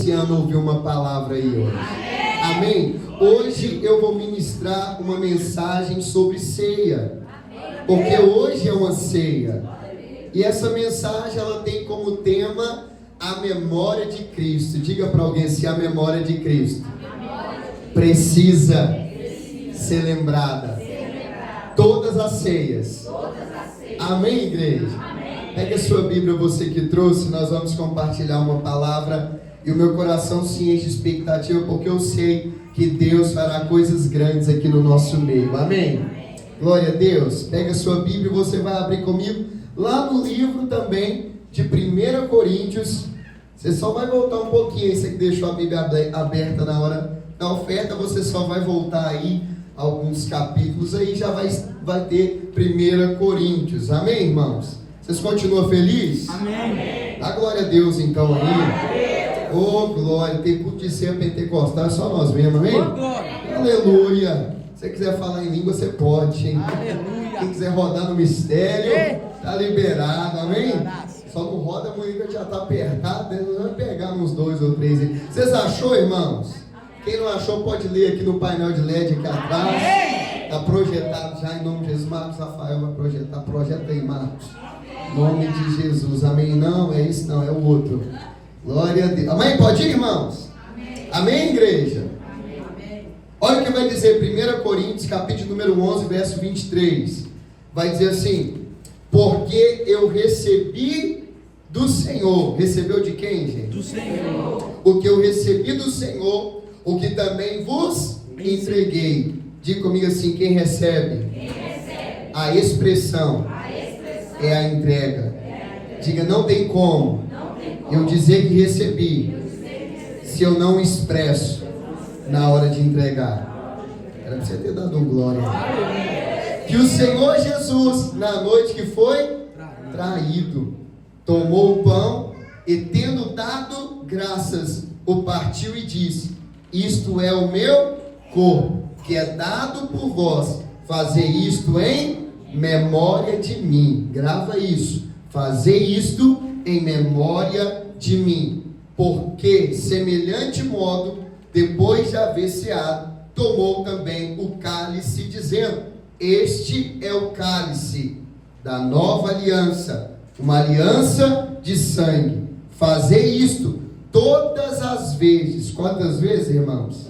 Esse ano ouviu uma palavra aí hoje. Amém? Hoje eu vou ministrar uma mensagem sobre ceia. Porque hoje é uma ceia. E essa mensagem ela tem como tema a memória de Cristo. Diga para alguém se a memória de Cristo precisa ser lembrada. Todas as ceias. Amém, igreja? Pega a sua Bíblia, você que trouxe. Nós vamos compartilhar uma palavra. E o meu coração se enche de expectativa, porque eu sei que Deus fará coisas grandes aqui no nosso meio. Amém? Glória a Deus. Pega a sua Bíblia e você vai abrir comigo lá no livro também de 1 Coríntios. Você só vai voltar um pouquinho. Você que deixou a Bíblia aberta na hora da oferta, você só vai voltar aí alguns capítulos. Aí já vai ter 1 Coríntios. Amém, irmãos? Vocês continuam felizes? Amém. Dá glória a Deus então aí. Oh, glória, tem culto de ceia pentecostal, é só nós mesmos, amém? Oh, glória. Aleluia. Se você quiser falar em língua, você pode, hein? Aleluia. Quem quiser rodar no mistério, tá liberado, amém? Graças. Só não roda muito que já tá apertado, né? Vai pegar uns 2 ou 3 aí. Vocês achou, irmãos? Quem não achou pode ler aqui no painel de LED aqui atrás. Tá projetado já em nome de Jesus. Marcos Rafael vai projetar. Projeta aí, Marcos. Em nome de Jesus, amém? Não, é isso não, é o outro. Glória a Deus. Amém? Pode ir, irmãos? Amém, amém, igreja? Amém. Olha o que vai dizer 1 Coríntios, capítulo número 11, verso 23. Vai dizer assim: porque eu recebi do Senhor. Recebeu de quem, gente? Do Senhor. O que eu recebi do Senhor, o que também vos entreguei. Diga comigo assim: quem recebe? Quem recebe. A expressão é a entrega. Diga: não tem como eu dizer que recebi se eu não expresso na hora de entregar. Era para você ter dado um glória. Que o Senhor Jesus, na noite que foi traído, tomou o pão e, tendo dado graças, o partiu e disse: isto é o meu corpo, que é dado por vós. Fazer isto em memória de mim. Grava isso. Fazer isto em memória de mim. Porque, semelhante modo, depois de haver ceado, tomou também o cálice, dizendo: este é o cálice da nova aliança, uma aliança de sangue. Fazer isto todas as vezes. Quantas vezes, irmãos?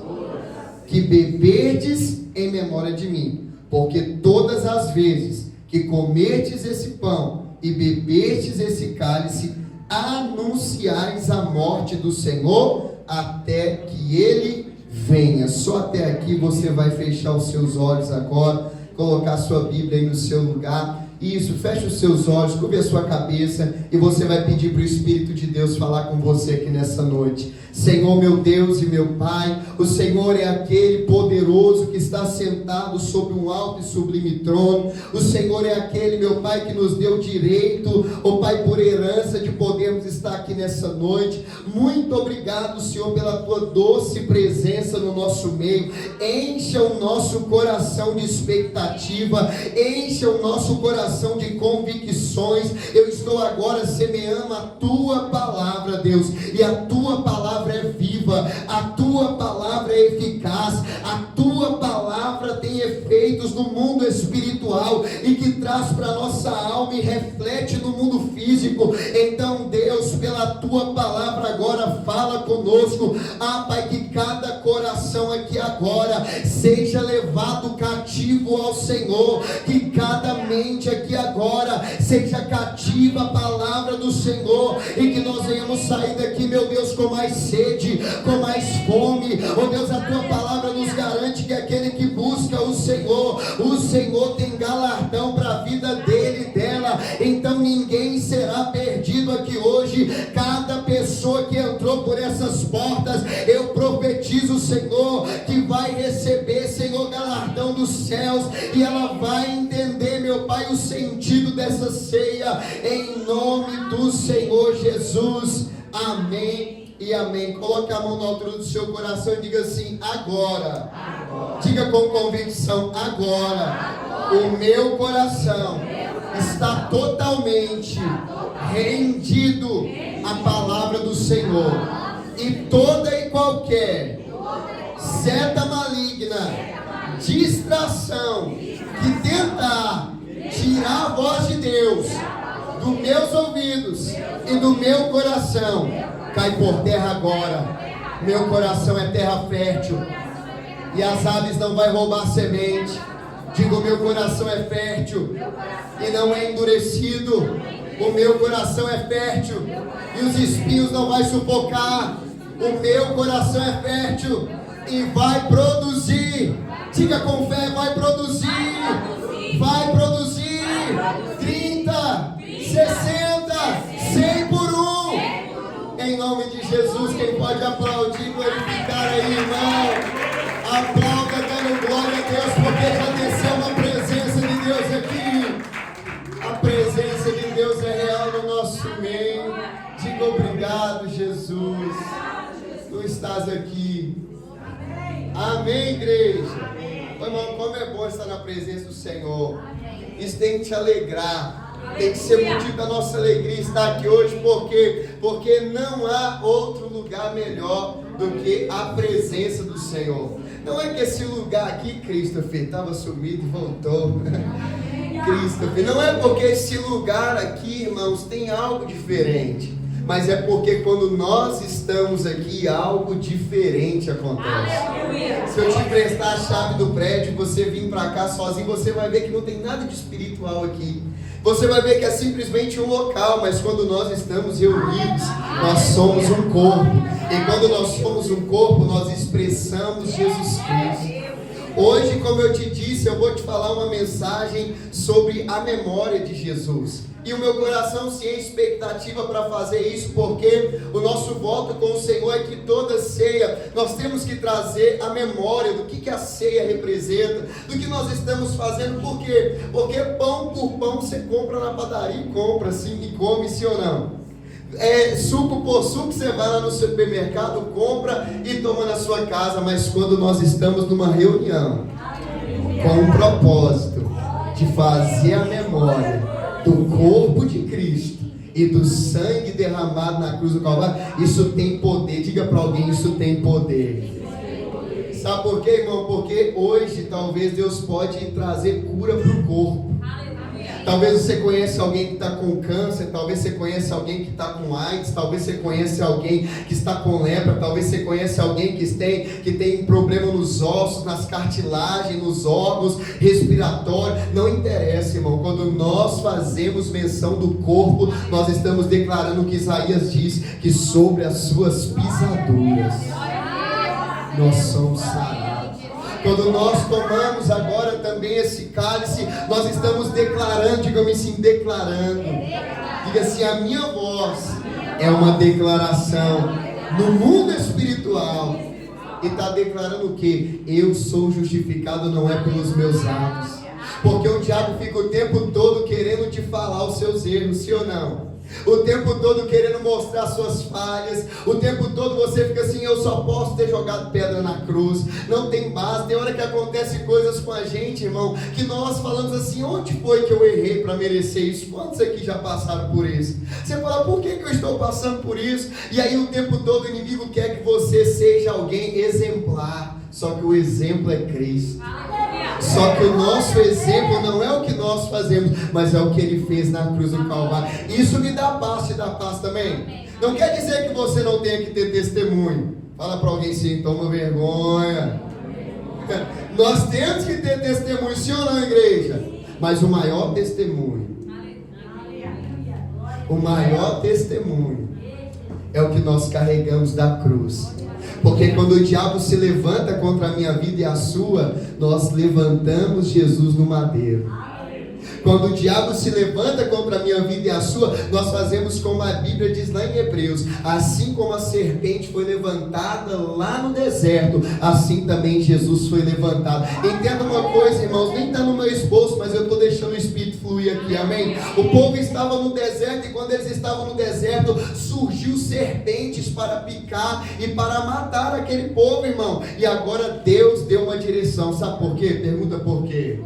Que beberdes em memória de mim. Porque todas as vezes que comerdes esse pão e beberdes esse cálice, anunciais a morte do Senhor até que Ele venha. Só até aqui você vai fechar os seus olhos agora, colocar a sua Bíblia aí no seu lugar. Isso, feche os seus olhos, curve a sua cabeça e você vai pedir para o Espírito de Deus falar com você aqui nessa noite. Senhor, meu Deus e meu Pai, o Senhor é aquele poderoso que está sentado sobre um alto e sublime trono. O Senhor é aquele, meu Pai, que nos deu direito, ó Pai, por herança de podermos estar aqui nessa noite. Muito obrigado, Senhor, pela Tua doce presença no nosso meio. Encha o nosso coração de expectativa, encha o nosso coração de convicções. Eu estou agora semeando a Tua palavra, Deus, e a Tua palavra é viva, a Tua palavra é eficaz, a Tua palavra tem efeitos no mundo espiritual e que traz para a nossa alma e reflete no mundo físico. Então, Deus, pela Tua palavra agora fala conosco. Pai, que cada coração aqui agora seja levado cativo ao Senhor, que cada mente aqui agora seja cativa à palavra do Senhor e que nós venhamos sair daqui, meu Deus, com mais sede, com mais fome. Oh Deus, a Tua palavra nos garante que aquele que busca o Senhor tem galardão para a vida dele e dela. Então ninguém será perdido aqui hoje. Cada pessoa que entrou por essas portas, eu profetizo, Senhor, que vai receber, Senhor, galardão dos céus, e ela vai entender, meu Pai, o sentido dessa ceia, em nome do Senhor Jesus. Amém e amém. Coloque a mão na altura do seu coração e diga assim: agora. Diga com convicção: agora. O meu coração está totalmente rendido à palavra do Senhor. e toda e qualquer seta maligna, distração, que tentar tirar a voz de Deus dos meus ouvidos e do meu coração, cai por terra agora. Meu coração é terra fértil e as aves não vão roubar semente. Digo, meu coração é fértil e não é endurecido. O meu coração é fértil e os espinhos não vão sufocar. O meu coração é fértil e vai produzir. Diga com fé, vai produzir. Vai produzir 30, 60, 100 por um. Em nome de Jesus, quem pode aplaudir e glorificar aí, irmão? Aplauda dando glória a Deus, porque já desceu uma presença de Deus aqui. A presença de Deus é real no nosso meio. Diga obrigado, Jesus. Tu estás aqui. Amém, igreja. Irmão, como é bom estar na presença do Senhor. Isso tem que te alegrar. Tem que ser motivo da nossa alegria estar aqui hoje, porque não há outro lugar melhor do que a presença do Senhor. Não é que esse lugar aqui, Christopher, estava sumido e voltou. Christopher, não é porque esse lugar aqui, irmãos, tem algo diferente, mas é porque quando nós estamos aqui, algo diferente acontece. Se eu te emprestar a chave do prédio, você vir para cá sozinho, você vai ver que não tem nada de espiritual aqui. Você vai ver que é simplesmente um local, mas quando nós estamos reunidos, nós somos um corpo. E quando nós somos um corpo, nós expressamos Jesus Cristo. Hoje, como eu te disse, eu vou te falar uma mensagem sobre a memória de Jesus. E o meu coração se enche expectativa para fazer isso, porque o nosso voto com o Senhor é que toda ceia, nós temos que trazer a memória do que a ceia representa, do que nós estamos fazendo. Por quê? Porque pão por pão você compra na padaria e compra assim, e come, sim ou não? Suco por suco você vai lá no supermercado, compra e toma na sua casa. Mas quando nós estamos numa reunião com um propósito de fazer a memória do corpo de Cristo e do sangue derramado na cruz do Calvário, isso tem poder. Diga para alguém, isso tem poder. Sabe por quê, irmão? Porque hoje talvez Deus pode trazer cura para o corpo. Talvez você conheça alguém que está com câncer, talvez você conheça alguém que está com AIDS, talvez você conheça alguém que está com lepra, talvez você conheça alguém que tem problema nos ossos, nas cartilagens, nos órgãos respiratórios. Não interessa, irmão. Quando nós fazemos menção do corpo, nós estamos declarando o que Isaías diz, que sobre as suas pisaduras nós somos sarados. Quando nós tomamos agora também esse cálice, nós estamos declarando, diga-me assim, declarando. Diga assim, a minha voz é uma declaração no mundo espiritual. E está declarando o quê? Eu sou justificado, não é pelos meus atos. Porque o diabo fica o tempo todo querendo te falar os seus erros, sim ou não? O tempo todo querendo mostrar suas falhas. O tempo todo você fica assim, eu só posso ter jogado pedra na cruz. Não tem base. Tem hora que acontece coisas com a gente, irmão, que nós falamos assim, onde foi que eu errei para merecer isso? Quantos aqui já passaram por isso? Você fala, por que eu estou passando por isso? E aí o tempo todo o inimigo quer que você seja alguém exemplar. Só que o exemplo é Cristo. Só que o nosso exemplo não é o que nós fazemos, mas é o que Ele fez na cruz do Calvário. Isso me dá paz, te dá paz também. Não quer dizer que você não tenha que ter testemunho. Fala para alguém assim, toma vergonha. Nós temos que ter testemunho, sim ou não, igreja? Mas o maior testemunho é o que nós carregamos da cruz. Porque quando o diabo se levanta contra a minha vida e a sua, nós levantamos Jesus no madeiro. Quando o diabo se levanta contra a minha vida e a sua, nós fazemos como a Bíblia diz lá em Hebreus: assim como a serpente foi levantada lá no deserto, assim também Jesus foi levantado. Entenda uma coisa, irmãos, nem está no meu esboço, mas eu estou deixando o Espírito fluir aqui, amém? O povo estava no deserto, e quando eles estavam no deserto, surgiu serpentes para picar e para matar aquele povo, irmão. E agora Deus deu uma direção, sabe por quê? Pergunta por quê?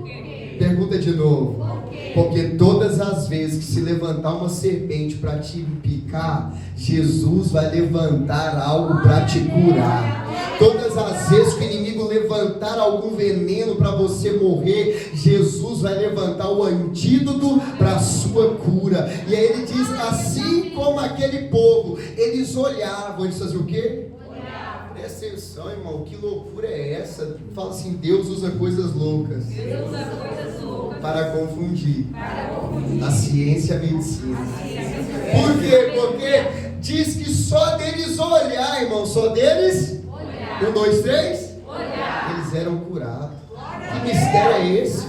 Pergunta de novo. Porque todas as vezes que se levantar uma serpente para te picar, Jesus vai levantar algo para te curar. Todas as vezes que o inimigo levantar algum veneno para você morrer, Jesus vai levantar o antídoto para a sua cura. E aí ele diz, assim como aquele povo, eles olhavam, eles faziam o quê? Presta atenção, irmão, que loucura é essa? Fala assim, Deus usa coisas loucas para confundir a ciência e a medicina. Por quê? Porque diz que só deles olhar, irmão, só deles, 1, 2, 3, eles eram curados. Que mistério é esse?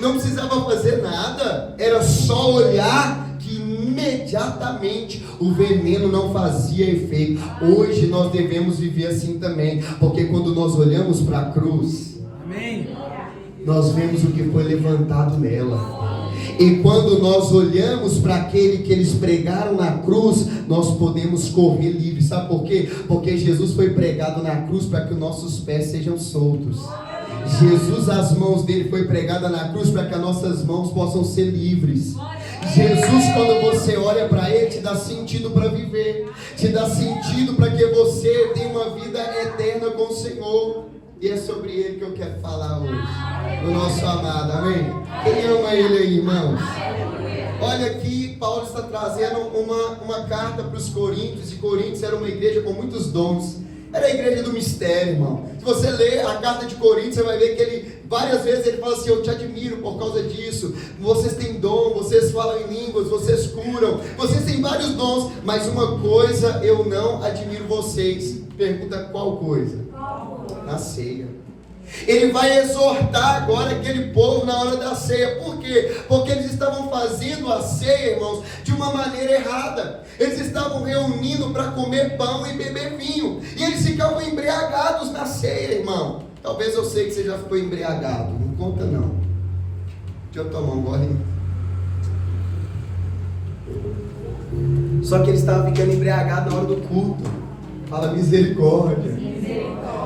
Não precisava fazer nada, era só olhar, imediatamente o veneno não fazia efeito. Hoje nós devemos viver assim também, porque quando nós olhamos para a cruz, amém, nós vemos o que foi levantado nela. E quando nós olhamos para aquele que eles pregaram na cruz, nós podemos correr livre. Sabe por quê? Porque Jesus foi pregado na cruz para que os nossos pés sejam soltos. Jesus, as mãos dele foi pregada na cruz para que as nossas mãos possam ser livres. Jesus, quando você olha para ele, te dá sentido para viver, te dá sentido para que você tenha uma vida eterna com o Senhor. E é sobre ele que eu quero falar hoje, o nosso amado, amém? Quem ama ele aí, irmãos? Olha aqui, Paulo está trazendo uma carta para os Coríntios, e Coríntios era uma igreja com muitos dons. Era a igreja do mistério, irmão. Se você ler a carta de Coríntios, você vai ver que ele, várias vezes ele fala assim, eu te admiro por causa disso. Vocês têm dom, vocês falam em línguas, vocês curam, vocês têm vários dons, mas uma coisa eu não admiro vocês. Pergunta qual coisa? Na ceia. Ele vai exortar agora aquele povo na hora da ceia. Por quê? Porque eles estavam fazendo a ceia, irmãos, de uma maneira errada. Eles estavam reunindo para comer pão e beber vinho, e eles ficavam embriagados na ceia, irmão. Talvez eu sei que você já ficou embriagado. Não conta não. Deixa eu tomar um golinho. Só que eles estavam ficando embriagados na hora do culto. Fala misericórdia.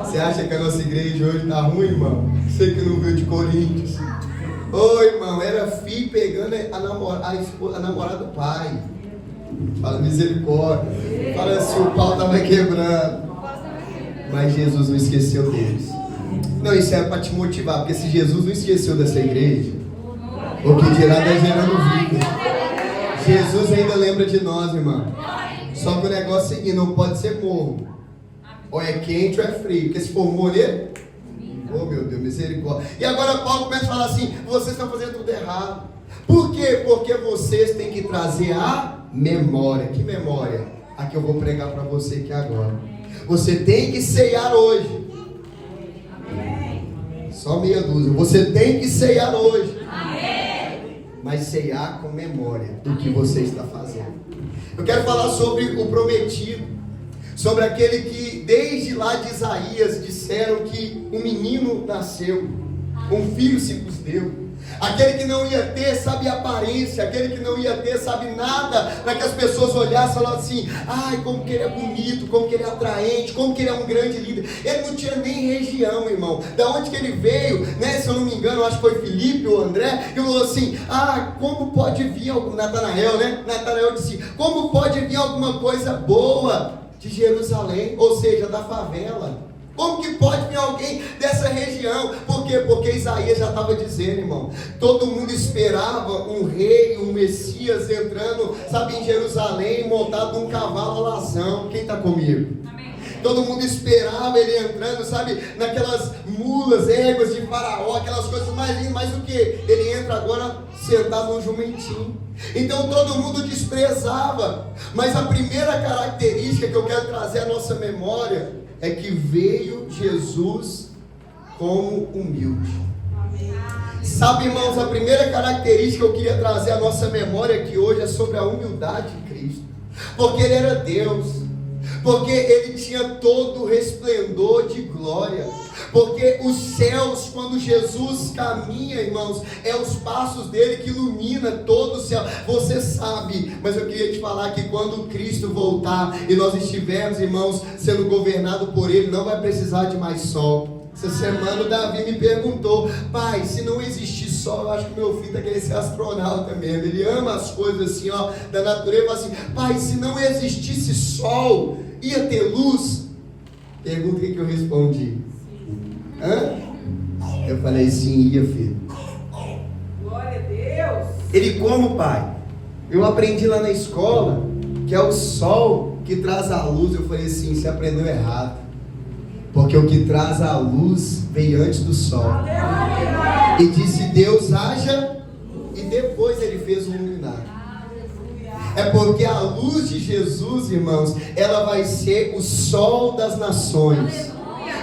Você acha que a nossa igreja hoje está ruim, irmão? Você que não veio de Coríntios. Ô, irmão, era filho pegando a namorada do pai. Fala misericórdia. Fala assim, o pau estava quebrando. Mas Jesus não esqueceu deles. Não, isso é para te motivar, porque se Jesus não esqueceu dessa igreja, o que dirá da gerando vida? Jesus ainda lembra de nós, irmão. Só que o negócio é o seguinte, não pode ser morno. Ou é quente ou é frio. Porque se for morrer, oh meu Deus, misericórdia. E agora Paulo começa a falar assim, vocês estão fazendo tudo errado. Por quê? Porque vocês têm que trazer a memória. Que memória? A que eu vou pregar para você aqui agora. Você tem que ceiar hoje. Só meia dúzia. Você tem que ceiar hoje. Mas ceiar com memória do que você está fazendo. Eu quero falar sobre o prometido, sobre aquele que desde lá de Isaías disseram que um menino nasceu, um filho se vos deu. Aquele que não ia ter, sabe, aparência, aquele que não ia ter, sabe, nada, para que as pessoas olhassem e falassem assim, ai, como que ele é bonito, como que ele é atraente, como que ele é um grande líder. Ele não tinha nem região, irmão. Da onde que ele veio, né, se eu não me engano, eu acho que foi Filipe ou André, que falou assim, como pode vir, Natanael, né, Natanael disse, como pode vir alguma coisa boa de Jerusalém, ou seja, da favela? Como que pode vir alguém dessa região? Por quê? Porque Isaías já estava dizendo, irmão, todo mundo esperava um rei, um Messias entrando, sabe, em Jerusalém, montado num cavalo alazão. Quem está comigo? Amém. Todo mundo esperava ele entrando, sabe, naquelas mulas, éguas de Faraó, aquelas coisas mais lindas, mas o que? Ele entra agora sentado num jumentinho. Então todo mundo desprezava, mas a primeira característica que eu quero trazer à nossa memória é que veio Jesus como humilde. Amém. Sabe, irmãos, a primeira característica que eu queria trazer à nossa memória aqui hoje é sobre a humildade de Cristo. Porque Ele era Deus, porque Ele tinha todo o resplendor de glória, porque os céus, quando Jesus caminha, irmãos, é os passos dele que ilumina todo o céu. Você sabe, mas eu queria te falar que quando Cristo voltar e nós estivermos, irmãos, sendo governado por ele, não vai precisar de mais sol. Essa semana o Davi me perguntou, pai, se não existir sol sol, eu acho que meu filho está querendo ser astronauta mesmo. Ele ama as coisas assim, ó, da natureza. Ele fala assim: pai, se não existisse sol, ia ter luz? Pergunta o que eu respondi. Hã? Eu falei: sim, ia, filho. Glória a Deus. Ele: como, pai? Eu aprendi lá na escola que é o sol que traz a luz. Eu falei assim: você aprendeu errado, porque o que traz a luz veio antes do sol. E disse: Deus haja, e depois ele fez o luminar. É porque a luz de Jesus, irmãos, ela vai ser o sol das nações,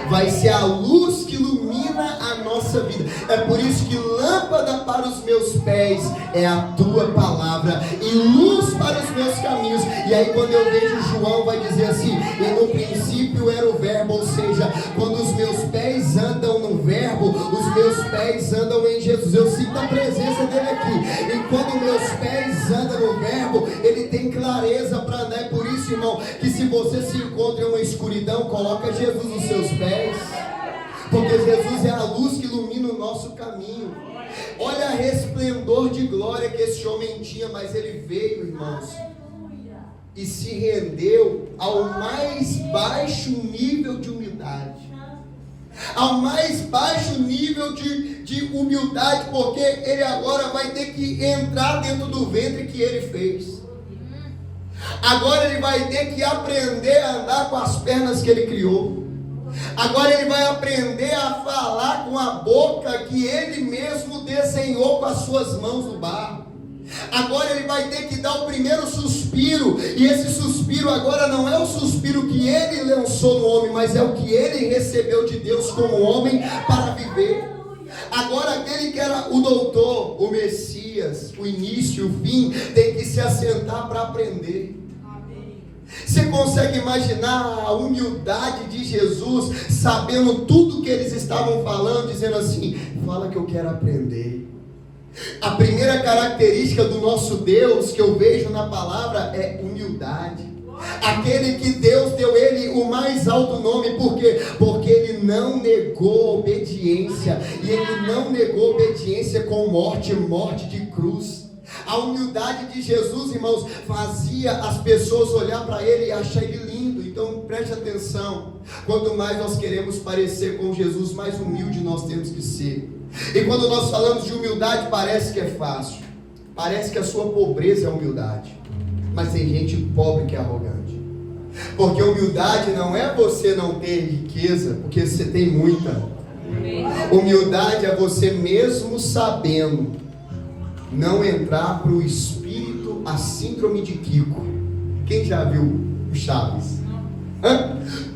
vai ser a luz que ilumina a nossa vida. É por isso que lâmpada para os meus pés é a tua palavra e luz para os meus caminhos. E aí quando eu vejo João, vai dizer assim: e no princípio era o verbo. Ou seja, quando os meus pés andam no verbo, os meus pés andam em Jesus. Eu sinto a presença dele aqui. E quando meus pés andam no verbo, ele tem clareza para andar. É por isso, irmão, que se você se encontra em uma escuridão, coloca Jesus nos seus pés, porque Jesus é a luz que ilumina o nosso caminho. Olha o resplendor de glória que esse homem tinha, mas ele veio, irmãos, e se rendeu ao mais baixo nível de humildade. Ao mais baixo nível de humildade, porque ele agora vai ter que entrar dentro do ventre que ele fez. Agora ele vai ter que aprender a andar com as pernas que ele criou. Agora ele vai aprender a falar com a boca que ele mesmo desenhou com as suas mãos no barro. Agora ele vai ter que dar o primeiro suspiro. E esse suspiro agora não é o suspiro que ele lançou no homem, mas é o que ele recebeu de Deus como homem para viver. Agora aquele que era o doutor, o Messias, o início, o fim, tem que se assentar para aprender. Você consegue imaginar a humildade de Jesus, sabendo tudo que eles estavam falando, dizendo assim: fala que eu quero aprender. A primeira característica do nosso Deus que eu vejo na palavra é humildade. Aquele que Deus deu ele o mais alto nome. Por quê? Porque ele não negou obediência. E ele não negou obediência com morte de cruz. A humildade de Jesus, irmãos, fazia as pessoas olhar para ele e achar ele lindo. Então preste atenção: quanto mais nós queremos parecer com Jesus, mais humilde nós temos que ser. E quando nós falamos de humildade, parece que é fácil, parece que a sua pobreza é humildade. Mas tem gente pobre que é arrogante. Porque humildade não é você não ter riqueza, porque você tem muita. Humildade é você mesmo sabendo não entrar para o espírito, a síndrome de Kiko. Quem já viu o Chaves?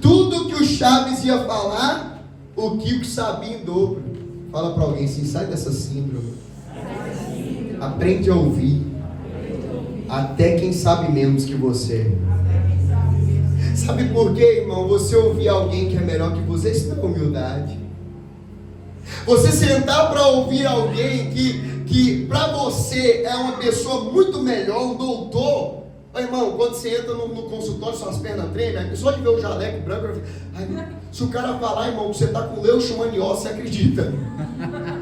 Tudo que o Chaves ia falar, o Kiko sabia em dobro. Fala para alguém assim: sai dessa síndrome. Aprende a ouvir. Até quem sabe menos que você. Sabe por quê, irmão? Você ouvir alguém que é melhor que você, isso não é humildade. Você sentar para ouvir alguém que para você é uma pessoa muito melhor, um doutor. Irmão, quando você entra no consultório, suas pernas tremem, só de ver o jaleco branco, se o cara falar, irmão, que você está com leishmaniose, você acredita?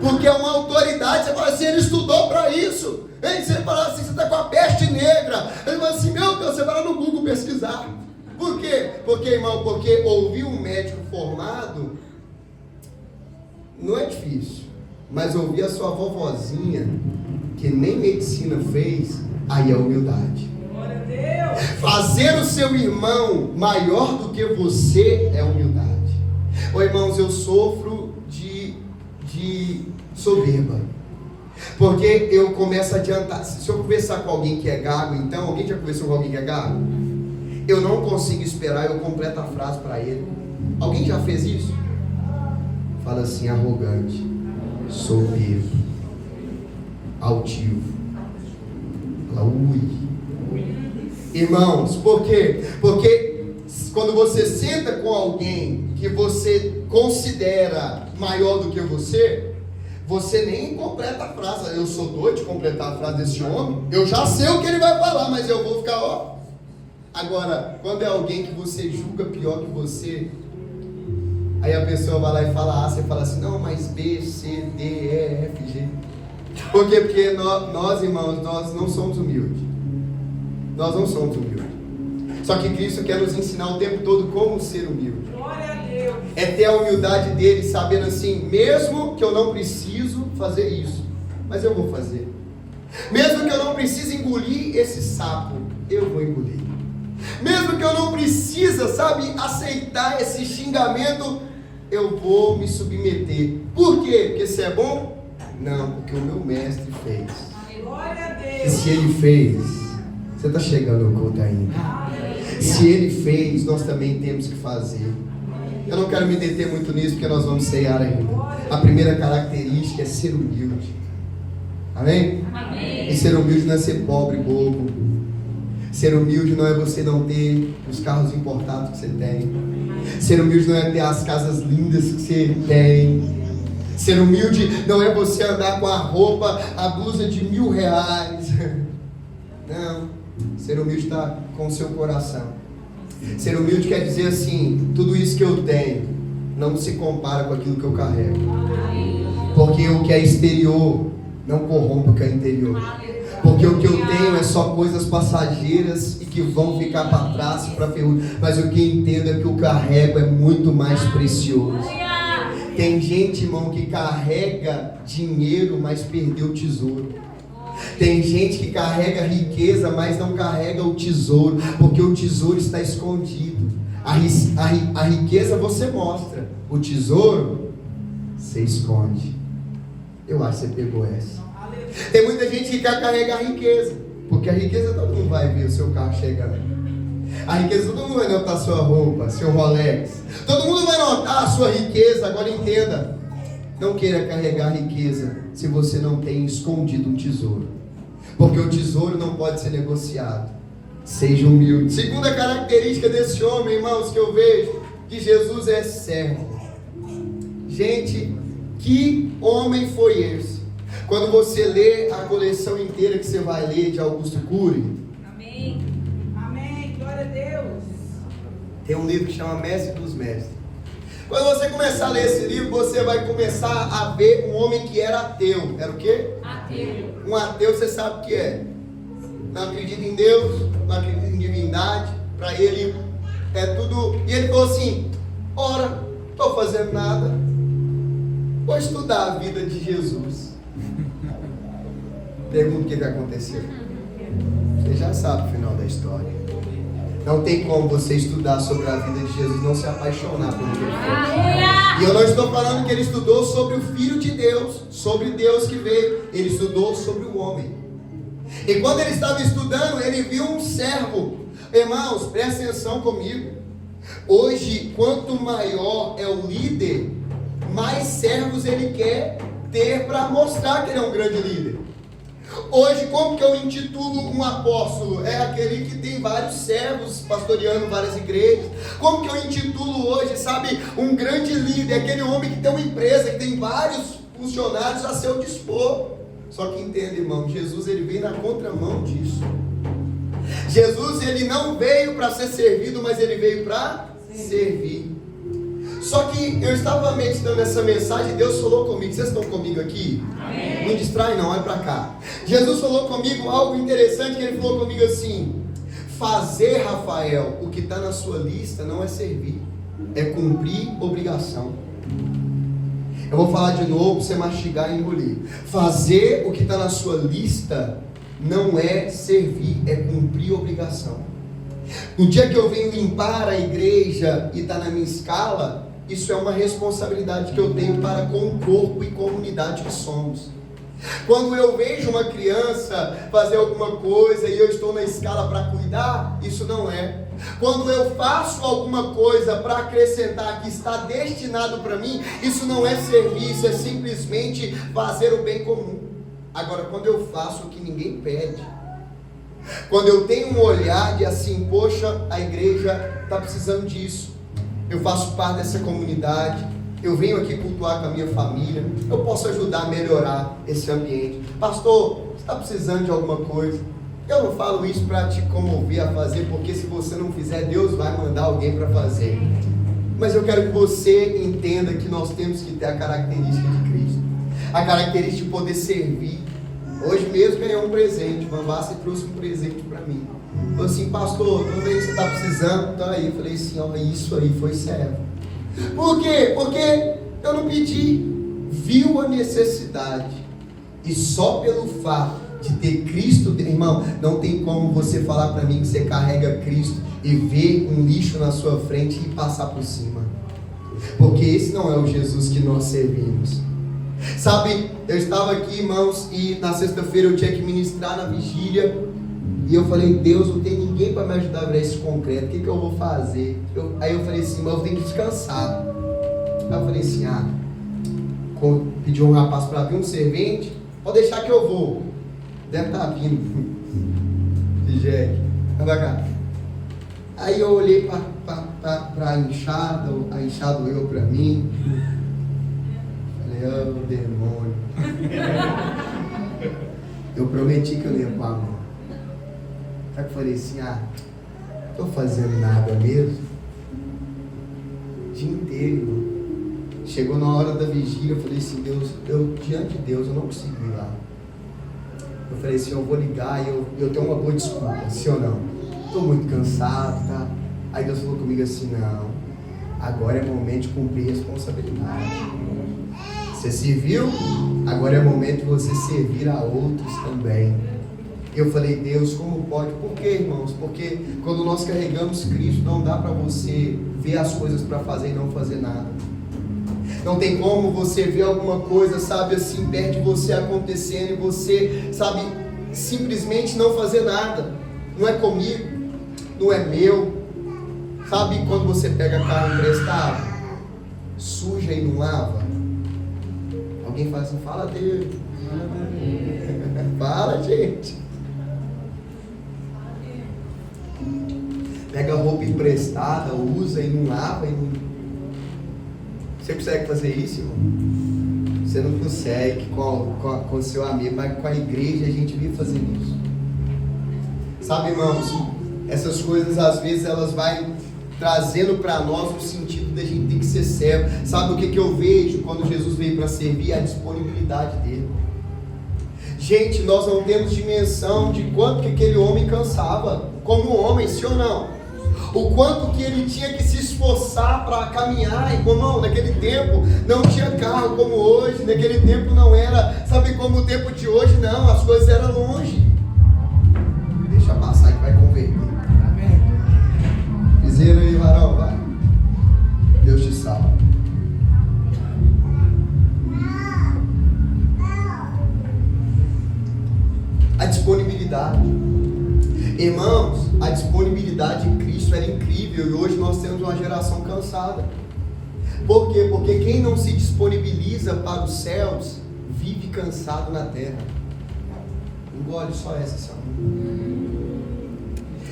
Porque é uma autoridade. Você fala assim: ele estudou para isso. Aí você fala assim: você está com a peste negra. Ele fala assim: meu Deus, você vai lá no Google pesquisar. Por quê? Porque, irmão, porque ouvir um médico formado não é difícil, mas ouvir a sua vovozinha, que nem medicina fez, aí é humildade. Fazer o seu irmão maior do que você é humildade. Ô irmãos, eu sofro de soberba, porque eu começo a adiantar. Se eu conversar com alguém que é gago, então, alguém já conversou com alguém que é gago? Eu não consigo esperar, eu completo a frase para ele. Alguém já fez isso? Fala assim: arrogante, soberbo, altivo. Fala: ui. Irmãos, por quê? Porque quando você senta com alguém que você considera maior do que você nem completa a frase. Eu sou doido de completar a frase desse homem. Eu já sei o que ele vai falar, mas eu vou ficar, ó. Agora, quando é alguém que você julga pior que você, aí a pessoa vai lá e fala A, você fala assim: não, mas B, C, D, E, F, G. Por quê? Porque nós, irmãos, nós não somos humildes. Nós não somos humildes. Só que Cristo quer nos ensinar o tempo todo como ser humilde. Glória a Deus. É ter a humildade dele, sabendo assim, mesmo que eu não preciso fazer isso, mas eu vou fazer. Mesmo que eu não precise engolir esse sapo, eu vou engolir. Mesmo que eu não precisa, sabe, aceitar esse xingamento, eu vou me submeter. Por quê? Porque se é bom? Não, porque o meu mestre fez. Glória a E Deus. se ele fez, você está chegando ao culto ainda. Se ele fez, nós também temos que fazer. Eu não quero me deter muito nisso, porque nós vamos ceiar ainda. A primeira característica é ser humilde. Amém? Amém. E ser humilde não é ser pobre, bobo. Ser humilde não é você não ter os carros importados que você tem. Ser humilde não é ter as casas lindas que você tem. Ser humilde não é você andar com a roupa, a blusa de R$1.000. Não. Ser humilde está com o seu coração. Ser humilde quer dizer assim, tudo isso que eu tenho não se compara com aquilo que eu carrego. Porque o que é exterior não corrompe o que é interior. Porque o que eu tenho é só coisas passageiras e que vão ficar para trás e para ferrugem. Mas o que eu entendo é que o carrego é muito mais precioso. Tem gente, irmão, que carrega dinheiro, mas perdeu o tesouro. Tem gente que carrega riqueza, mas não carrega o tesouro, porque o tesouro está escondido. A riqueza você mostra, o tesouro você esconde. Eu acho que você pegou essa. Tem muita gente que quer carregar a riqueza, porque a riqueza todo mundo vai ver o seu carro chegando. A riqueza todo mundo vai notar a sua roupa, seu Rolex. Todo mundo vai notar a sua riqueza. Agora entenda, não queira carregar a riqueza se você não tem escondido um tesouro, porque o tesouro não pode ser negociado. Seja humilde. Segunda característica desse homem, irmãos, que eu vejo, que Jesus é servo. Gente, que homem foi esse? Quando você lê a coleção inteira que você vai ler de Augusto Cury, Amém. Amém. Glória a Deus. tem um livro que chama Mestre dos Mestres. Quando você começar a ler esse livro, você vai começar a ver um homem que era ateu. Era o quê? Ateu. Um ateu, você sabe o que é? Não acredita em Deus, não acredita em divindade. Para ele é tudo. E ele falou assim: ora, estou fazendo nada, vou estudar a vida de Jesus. Pergunta o que aconteceu. Você já sabe o final da história. Não tem como você estudar sobre a vida de Jesus e não se apaixonar pelo que ele fez. E eu não estou falando que ele estudou sobre o Filho de Deus, sobre Deus que veio. Ele estudou sobre o homem. E quando ele estava estudando, ele viu um servo. Irmãos, presta atenção comigo. Hoje, quanto maior é o líder, mais servos ele quer ter para mostrar que ele é um grande líder. Hoje, como que eu intitulo um apóstolo? É aquele que tem vários servos pastoreando várias igrejas. Como que eu intitulo hoje, sabe, um grande líder? É aquele homem que tem uma empresa, que tem vários funcionários a seu dispor. Só que entenda, irmão, Jesus ele veio na contramão disso. Jesus ele não veio para ser servido, mas ele veio para servir. Só que eu estava meditando essa mensagem, Deus falou comigo. Vocês estão comigo aqui? Amém. Não distrai não, é para cá. Jesus falou comigo algo interessante, que ele falou comigo assim: fazer, Rafael, o que está na sua lista não é servir, é cumprir obrigação. Eu vou falar de novo para você mastigar e engolir. Fazer o que está na sua lista não é servir, é cumprir obrigação. No dia que eu venho limpar a igreja e está na minha escala, isso é uma responsabilidade que eu tenho para com o corpo e comunidade que somos. Quando eu vejo uma criança fazer alguma coisa e eu estou na escala para cuidar, isso não é. Quando eu faço alguma coisa para acrescentar que está destinado para mim, isso não é serviço, é simplesmente fazer o bem comum. Agora, quando eu faço o que ninguém pede, quando eu tenho um olhar de assim, poxa, a igreja está precisando disso, eu faço parte dessa comunidade, eu venho aqui cultuar com a minha família, eu posso ajudar a melhorar esse ambiente. Pastor, você está precisando de alguma coisa? Eu não falo isso para te comover a fazer, porque se você não fizer, Deus vai mandar alguém para fazer. Mas eu quero que você entenda que nós temos que ter a característica de Cristo. a característica de poder servir. Hoje mesmo ganhei um presente, o Mambassi trouxe um presente para mim. Falou assim, pastor, toda vez que você está precisando, tá aí. Eu falei assim, ó, isso aí foi servo. Por quê? Porque eu não pedi, viu a necessidade. E só pelo fato de ter Cristo, irmão, não tem como você falar para mim que você carrega Cristo e ver um lixo na sua frente e passar por cima. Porque esse não é o Jesus que nós servimos. Sabe, eu estava aqui, irmãos, e na sexta-feira eu tinha que ministrar na vigília. E eu falei, Deus, não tem ninguém para me ajudar a virar esse concreto, o que eu vou fazer? Aí eu falei assim, mas eu tenho que descansar. Aí eu falei assim, pedi um rapaz para vir, um servente, pode deixar que eu vou. Deve estar vindo. Jack, vai cá. Aí eu olhei para a enxada olhou para mim. Falei, ô demônio. Eu prometi que eu não ia pôr a mão. Só que eu falei assim, estou fazendo nada mesmo. O dia inteiro, irmão. Chegou na hora da vigília, eu falei assim, Deus, diante de Deus, eu não consigo ir lá. Eu falei assim, eu vou ligar e eu tenho uma boa desculpa, sim ou não? Estou muito cansado, tá? Aí Deus falou comigo assim, não, agora é momento de cumprir responsabilidade. Você serviu, agora é momento de você servir a outros também. Eu falei, Deus, como pode? Por quê, irmãos? Porque quando nós carregamos Cristo, não dá para você ver as coisas para fazer e não fazer nada. Não tem como você ver alguma coisa, sabe, assim, perto de você acontecendo e você, sabe, simplesmente não fazer nada. Não é comigo, não é meu. Sabe quando você pega carro emprestado, suja e não lava? Alguém fala assim, fala dele. Fala, gente. Pega roupa emprestada, usa e não lava e não... Você consegue fazer isso, irmão? Você não consegue com o seu amigo, mas com a igreja a gente vive fazendo isso. Sabe, irmãos, essas coisas às vezes elas vão trazendo para nós o sentido da gente ter que ser servo. Sabe o que eu vejo quando Jesus veio para servir? A disponibilidade dele. Gente, nós não temos dimensão de quanto que aquele homem cansava como homem, sim ou não? O quanto que ele tinha que se esforçar para caminhar, irmão, naquele tempo não tinha carro como hoje, naquele tempo não era, sabe como o tempo de hoje, não, as coisas eram longe. Deixa passar que vai converter. Amém. Piseiro aí, varão, vai. Deus te salve. A disponibilidade. Irmãos, a disponibilidade de Cristo era incrível e hoje nós temos uma geração cansada. Por quê? Porque quem não se disponibiliza para os céus vive cansado na terra. Engole só essa, Senhor.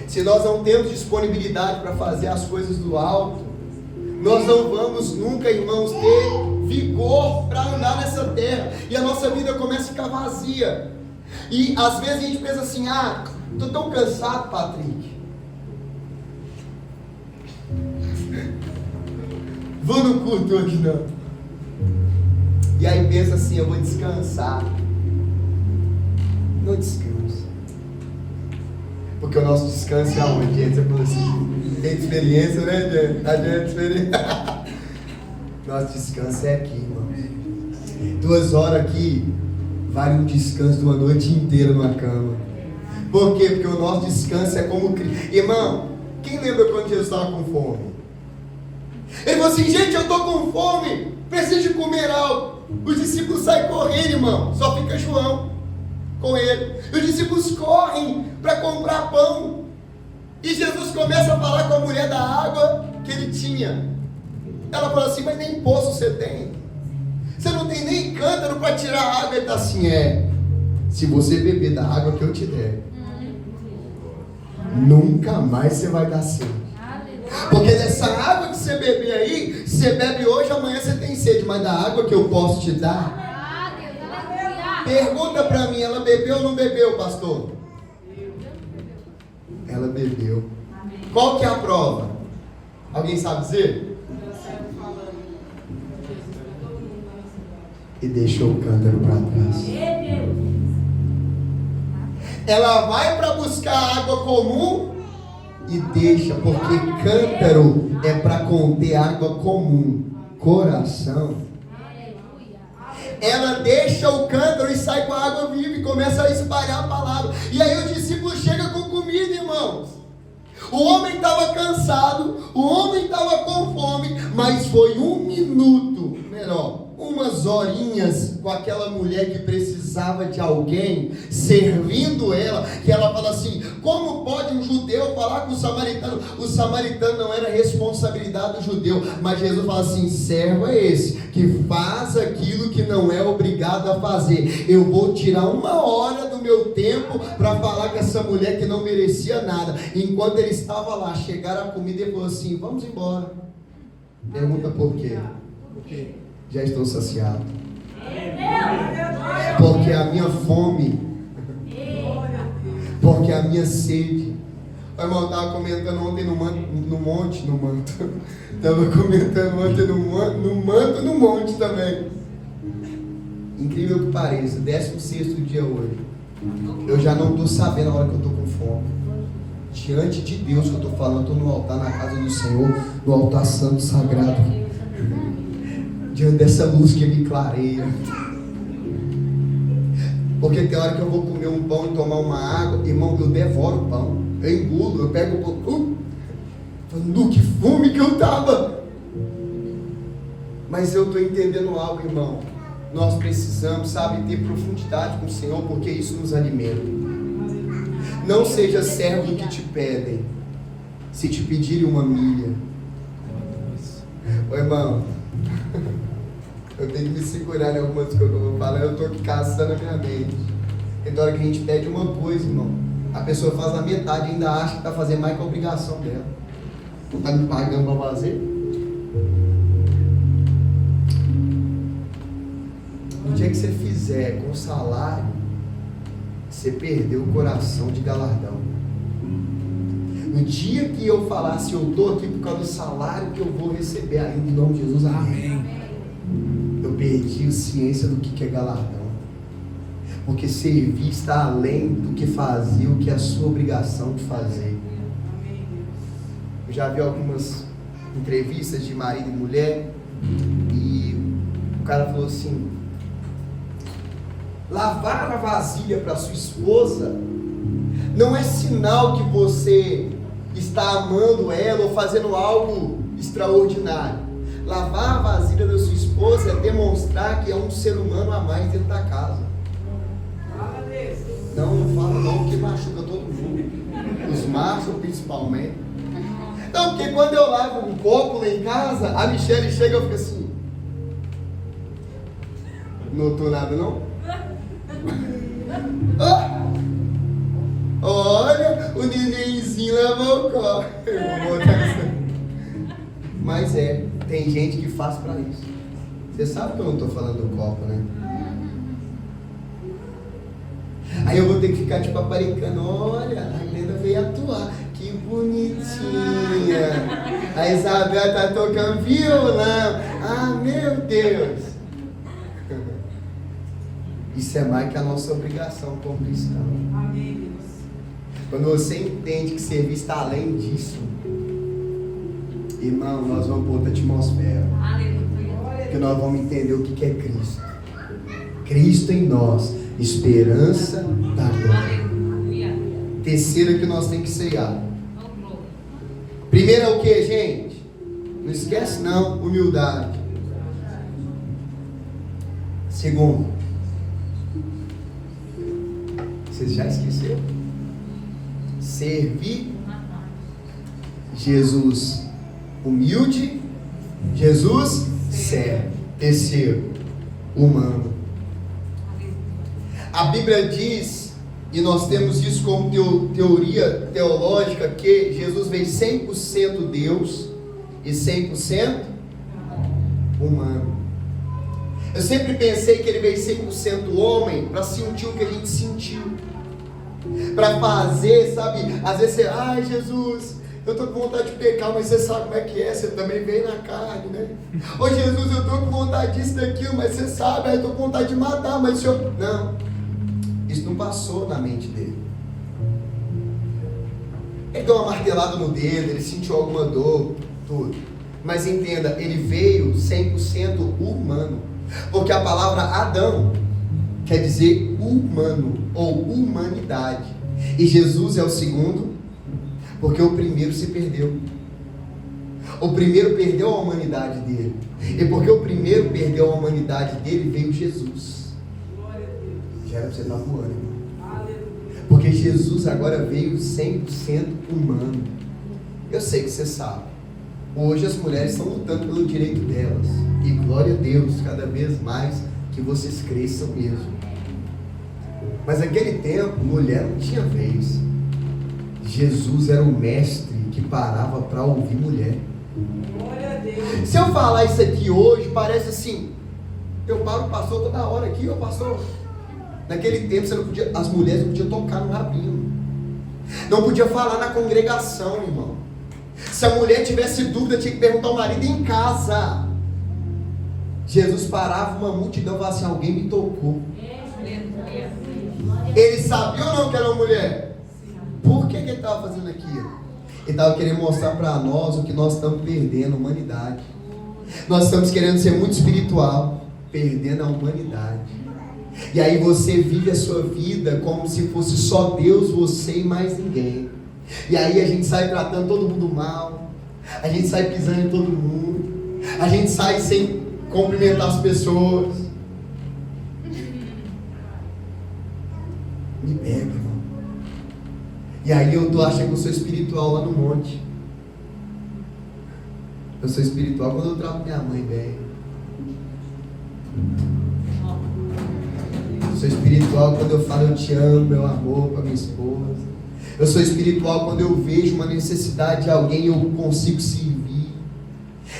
Se nós não temos disponibilidade para fazer as coisas do alto, nós não vamos nunca, irmãos, ter vigor para andar nessa terra e a nossa vida começa a ficar vazia. E às vezes a gente pensa assim, estou tão cansado, Patrick. Vou no culto hoje não. E aí pensa assim, eu vou descansar. Não descansa. Porque o nosso descanso é aonde? Gente, você falou assim, tem experiência, né, gente? A gente experiência. Nosso descanso é aqui, irmãos. 2 horas aqui vale um descanso de uma noite inteira numa cama. Por quê? Porque o nosso descanso é como Cristo. Irmão, quem lembra quando Jesus estava com fome? Ele falou assim, gente, eu estou com fome, preciso de comer algo. Os discípulos saem correndo, irmão, só fica João com ele. E os discípulos correm para comprar pão. E Jesus começa a falar com a mulher da água que ele tinha. Ela fala assim, mas nem poço você tem. Você não tem nem cântaro para tirar a água. Ele está assim, se você beber da água que eu te der, nunca mais você vai dar sede. Porque dessa água que você beber aí, você bebe hoje, amanhã você tem sede. Mas da água que eu posso te dar, pergunta para mim, ela bebeu ou não bebeu, pastor? Ela bebeu. Qual que é a prova? Alguém sabe dizer? e deixou o cântaro para trás. Ela vai para buscar água comum e deixa, porque cântaro é para conter água comum. Coração. Ela deixa o cântaro e sai com a água viva e começa a espalhar a palavra. E aí o discípulo chega com comida, irmãos. O homem estava cansado, o homem estava com fome, mas foi 1 minuto, melhor, umas horinhas com aquela mulher que precisava de alguém, servindo ela, que ela fala assim: como pode um judeu falar com o samaritano? O samaritano não era responsabilidade do judeu, mas Jesus fala assim: servo é esse, que faz aquilo que não é obrigado a fazer. Eu vou tirar 1 hora do meu tempo para falar com essa mulher que não merecia nada. Enquanto ele estava lá, chegaram a comida e falou assim: vamos embora. Pergunta por quê? Já estou saciado. Porque a minha fome, porque a minha sede. O irmão estava comentando ontem no monte. Estava comentando ontem no monte também. Incrível que pareça, 16º dia hoje. Eu já não estou sabendo a hora que eu estou com fome. Diante de Deus que eu estou falando, eu estou no altar, na casa do Senhor, no altar santo, sagrado. Diante dessa luz que me clareia. Porque tem hora que eu vou comer um pão e tomar uma água, irmão, eu devoro o pão. Eu engulo, eu pego o pão. Falando, que fome que eu estava. Mas eu estou entendendo algo, irmão. Nós precisamos, sabe, ter profundidade com o Senhor, porque isso nos alimenta. Não seja servo do que te pedem. Se te pedirem 1 milha. Ô irmão, eu tenho que me segurar em algumas coisas que eu vou falar. Eu estou aqui caçando a minha mente. Tem hora que a gente pede uma coisa, irmão, a pessoa faz a metade e ainda acha que está fazendo mais que a obrigação dela. Não está me pagando para fazer? No dia que você fizer com salário, você perdeu o coração de galardão. No dia que eu falasse, eu estou aqui por causa do salário que eu vou receber ainda, em nome de Jesus, amém. Eu perdi a ciência do que é galardão. Porque servir está além do que fazer, o que é a sua obrigação de fazer. Eu já vi algumas entrevistas de marido e mulher, e o cara falou assim: lavar a vasilha para sua esposa não é sinal que você está amando ela ou fazendo algo extraordinário. Lavar a vasilha da sua esposa é demonstrar que é um ser humano a mais dentro da casa. Não fala não, porque machuca todo mundo. Os machos principalmente. Não, porque quando eu lavo um copo lá em casa, a Michelle chega e fica assim: não notou nada não? Olha, o nenenzinho lavou o copo. Mas tem gente que faz pra isso. Você sabe que eu não estou falando do copo, né? Aí eu vou ter que ficar tipo aparicando: olha, a Glenda veio atuar, que bonitinha. A Isabel tá tocando violão. Ah, meu Deus. Isso é mais que a nossa obrigação como cristão. Quando você entende que serviço está além disso, irmão, nós vamos para outra atmosfera. Porque nós vamos entender o que é Cristo. Cristo em nós, esperança da glória. Terceira que nós temos que ceiar. Primeiro é o que, gente? Não esquece não, humildade. Segundo, vocês já esqueceram? Servir. Jesus humilde, Jesus serve. Terceiro, humano. A Bíblia diz, e nós temos isso como teoria teológica, que Jesus veio 100% Deus e 100% humano. Eu sempre pensei que ele veio 100% homem para sentir o que a gente sentiu, para fazer, sabe? Às vezes você, ai Jesus, Eu estou com vontade de pecar, mas você sabe como é que é, você também veio na carne, né? Ô Jesus, eu estou com vontade disso, daquilo, mas você sabe, eu estou com vontade de matar, mas o Senhor... Não, isso não passou na mente dele. Ele deu uma martelada no dedo, ele sentiu alguma dor, tudo. Mas entenda, ele veio 100% humano. Porque a palavra Adão quer dizer humano, ou humanidade. E Jesus é o segundo, porque o primeiro se perdeu. O primeiro perdeu a humanidade dele. E porque o primeiro perdeu a humanidade dele, veio Jesus. Já era para você estar voando, irmão. Porque Jesus agora veio 100% humano. Eu sei que você sabe. Hoje as mulheres estão lutando pelo direito delas. E glória a Deus, cada vez mais que vocês cresçam mesmo. Mas naquele tempo, mulher não tinha vez. Jesus era o mestre que parava para ouvir mulher. Glória a Deus. Se eu falar isso aqui hoje, parece assim, eu paro o pastor toda hora aqui, ô pastor. Naquele tempo você não podia, as mulheres não podiam tocar no rabino. Não podia falar na congregação, irmão. Se a mulher tivesse dúvida, tinha que perguntar ao marido em casa. Jesus parava uma multidão e falava assim, alguém me tocou. Ele sabia ou não que era uma mulher? Por que ele estava fazendo aquilo? Ele estava querendo mostrar para nós o que nós estamos perdendo, a humanidade. Nós estamos querendo ser muito espiritual, perdendo a humanidade. E aí você vive a sua vida como se fosse só Deus, você e mais ninguém. E aí a gente sai tratando todo mundo mal, a gente sai pisando em todo mundo, a gente sai sem cumprimentar as pessoas. Me pega, irmão. E aí eu tô achando que eu sou espiritual lá no monte. Eu sou espiritual quando eu trato minha mãe bem. Eu sou espiritual quando eu falo eu te amo, meu amor, com a minha esposa. Eu sou espiritual quando eu vejo uma necessidade de alguém e eu consigo servir.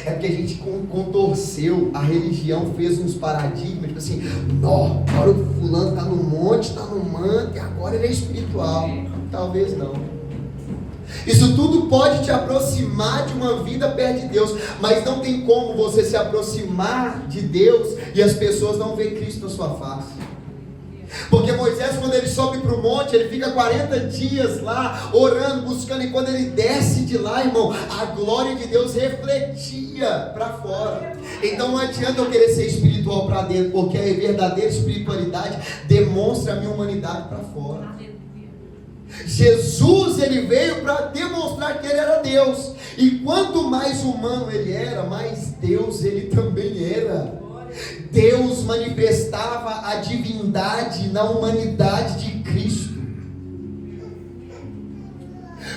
É porque a gente contorceu, a religião fez uns paradigmas, tipo assim, não, agora o fulano está no monte, está no manto, e agora ele é espiritual. Talvez não. Isso tudo pode te aproximar de uma vida perto de Deus, mas não tem como você se aproximar de Deus e as pessoas não verem Cristo na sua face. Porque Moisés, quando ele sobe para o monte, ele fica 40 dias lá, orando, buscando, e quando ele desce de lá, irmão, a glória de Deus refletia para fora. Então não adianta eu querer ser espiritual para dentro, porque a verdadeira espiritualidade demonstra a minha humanidade para fora. Jesus, ele veio para demonstrar que ele era Deus, e quanto mais humano ele era, mais Deus ele também era. Deus manifestava a divindade na humanidade de Cristo.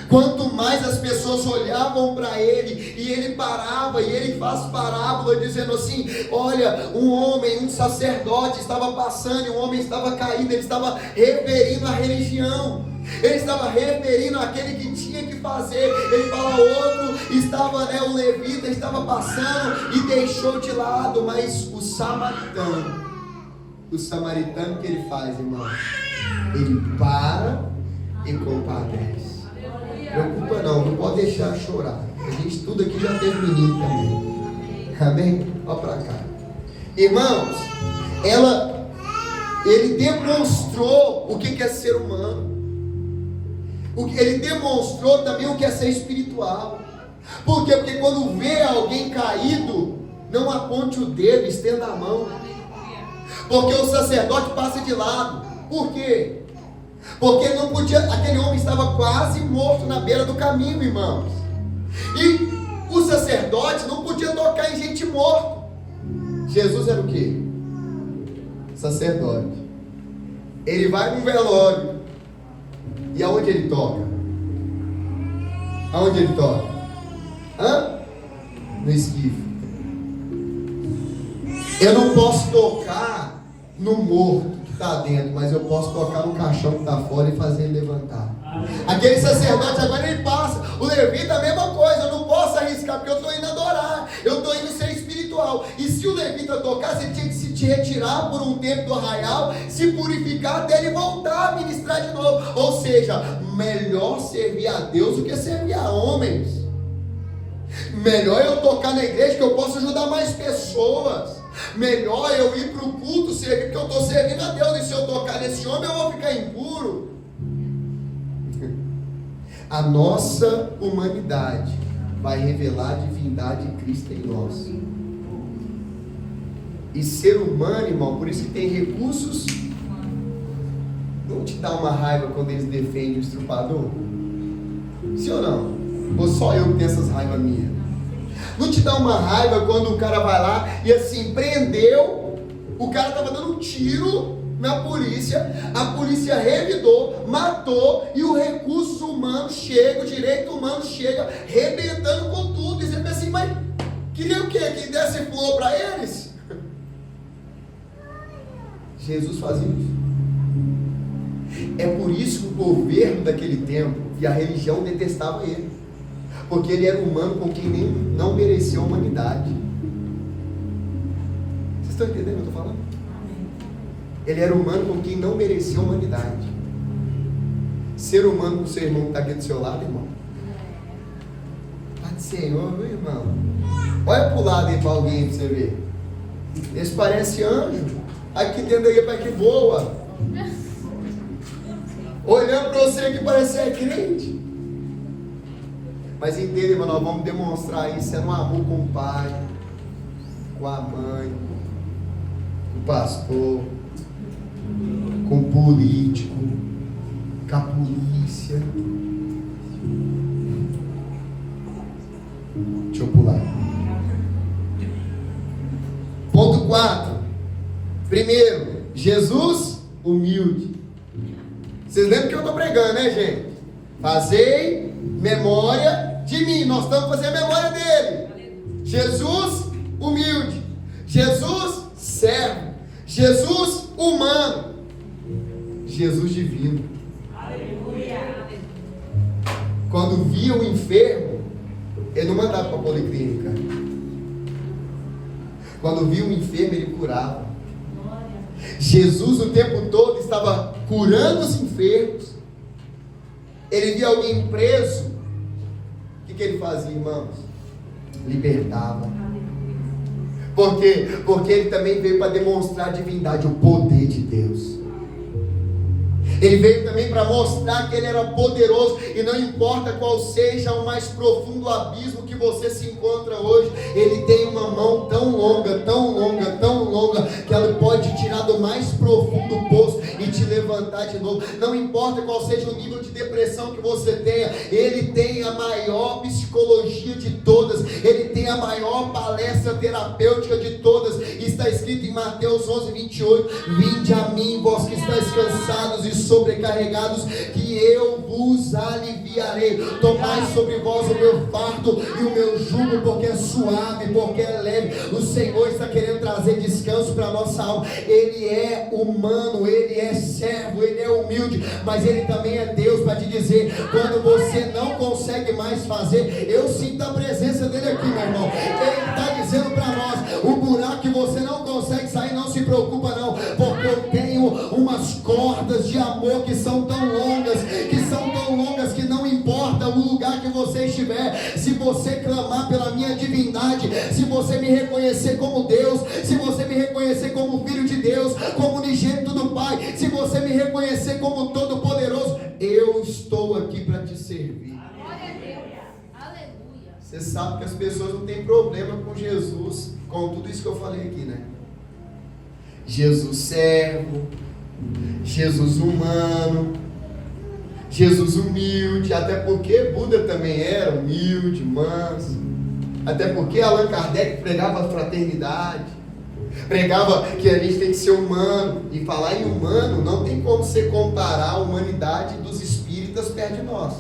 Quanto mais as pessoas olhavam para ele, e ele parava, e ele faz parábola dizendo assim, olha, um homem, um sacerdote estava passando, e um homem estava caído, ele estava referindo a religião, ele estava referindo àquele que tinha que fazer. Ele fala, outro estava, o levita estava passando e deixou de lado, mas o samaritano que ele faz, irmão, ele para e compadece. Preocupa não pode deixar chorar. A gente tudo aqui já teve menino também. Amém? Olha para cá. Irmãos, ele demonstrou o que é ser humano. Ele demonstrou também o que é ser espiritual. Por quê? Porque quando vê alguém caído, não aponte o dedo, estenda a mão. Porque o sacerdote passa de lado. Por quê? Porque não podia, aquele homem estava quase morto na beira do caminho, irmãos. E o sacerdote não podia tocar em gente morta. Jesus era o quê? Sacerdote. Ele vai no velório. E aonde ele toca? Aonde ele toca? No esquife. Eu não posso tocar no morto que está dentro, mas eu posso tocar no caixão que está fora e fazer ele levantar. Aquele sacerdote agora ele passa. O levita a mesma coisa. Eu não posso arriscar porque eu estou indo adorar. Eu estou indo ser espiritual. ritual. E se o levita tocasse, ele tinha que se retirar por um tempo do arraial, se purificar dele e voltar a ministrar de novo. Ou seja, melhor servir a Deus do que servir a homens. Melhor eu tocar na igreja que eu posso ajudar mais pessoas. Melhor eu ir para o culto servir, porque eu estou servindo a Deus. E se eu tocar nesse homem, eu vou ficar impuro. A nossa humanidade vai revelar a divindade de Cristo em nós. E ser humano, irmão, por isso que tem recursos. Não te dá uma raiva quando eles defendem o estrupador? Sim ou não? Ou só eu que tenho essas raivas minhas? Não te dá uma raiva quando o cara vai lá e assim, prendeu, o cara estava dando um tiro na polícia, a polícia revidou, matou, e o recurso humano chega, o direito humano chega, rebentando com tudo. E você pensa assim, mas queria o quê? Que desse flor para eles? Jesus fazia isso. É por isso que o governo daquele tempo e a religião detestava ele, porque ele era humano com quem nem não merecia a humanidade. Vocês estão entendendo o que eu estou falando? Ele era humano com quem não merecia a humanidade. Ser humano com o seu irmão que está aqui do seu lado, irmão. Pai do Senhor, meu irmão. Olha para o lado aí para alguém para você ver. Esse parece anjo. Aqui dentro aí para que voa. Olhando para você que parece ser crente. Mas entenda, irmão, nós vamos demonstrar isso no amor com o pai, com a mãe, com o pastor, com o político, com a polícia. Deixa eu pular. Ponto 4. Primeiro, Jesus humilde. Vocês lembram que eu estou pregando, né, gente? Fazei memória de mim. Nós estamos fazendo a memória dele. Jesus humilde. Jesus servo. Jesus humano. Jesus divino. Aleluia. Quando via o enfermo, ele não mandava para a policlínica. Quando via o enfermo, ele curava. Jesus o tempo todo estava curando os enfermos. Ele via alguém preso, o que ele fazia, irmãos? Libertava. Por quê? Porque ele também veio para demonstrar a divindade, o poder de Deus. Ele veio também para mostrar que ele era poderoso, e não importa qual seja o mais profundo abismo que você se encontra hoje, ele tem uma mão tão longa, tão longa, tão longa, que ela pode tirar do mais profundo poço e te levantar de novo. Não importa qual seja o nível de depressão que você tenha, ele tem a maior psicologia de todas, ele tem a maior palestra terapêutica de todas. Está escrito em Mateus 11:28: vinde a mim, vós que estáis cansados e sobrecarregados, que eu vos aliviarei. Tomai sobre vós o meu fardo e o meu jugo, porque é suave, porque é leve. O Senhor está querendo trazer descanso para a nossa alma. Ele é humano, ele é servo, ele é humilde, mas ele também é Deus, para te dizer, quando você não consegue mais fazer, eu sinto a presença dele aqui, meu irmão. Ele está dizendo para nós, o buraco que você não consegue sair, não se preocupa não, porque eu tenho umas cordas de amor que são tão longas que não importa o lugar que você estiver, se você clamar pela minha divindade, se você me reconhecer como Deus, se você me reconhecer como filho de Deus, como unigênito do Pai, se você me reconhecer como todo poderoso, eu estou aqui para te servir. Você sabe que as pessoas não têm problema com Jesus, com tudo isso que eu falei aqui, né? Jesus servo, Jesus humano, Jesus humilde, até porque Buda também era humilde, manso, até porque Allan Kardec pregava a fraternidade, pregava que a gente tem que ser humano, e falar em humano não tem como você comparar a humanidade dos espíritas perto de nós,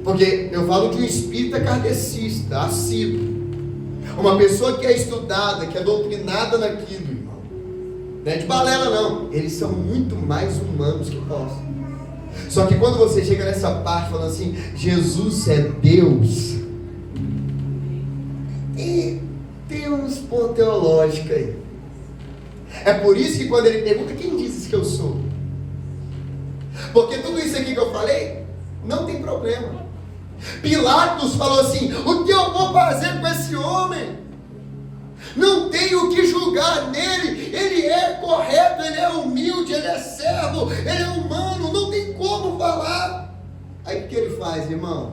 porque eu falo de um espírita kardecista, assíduo, uma pessoa que é estudada, que é doutrinada naquilo, irmão, não é de balela não, eles são muito mais humanos que nós. Só que quando você chega nessa parte falando assim, Jesus é Deus, e tem uns pontos teológicos aí. É por isso que quando ele pergunta, quem disse que eu sou? Porque tudo isso aqui que eu falei, não tem problema. Pilatos falou assim, o que eu vou fazer com esse homem? Não tenho o que julgar nele, ele é correto, ele é humilde, ele é servo, ele é humano, não tem como falar. Aí o que ele faz, irmão?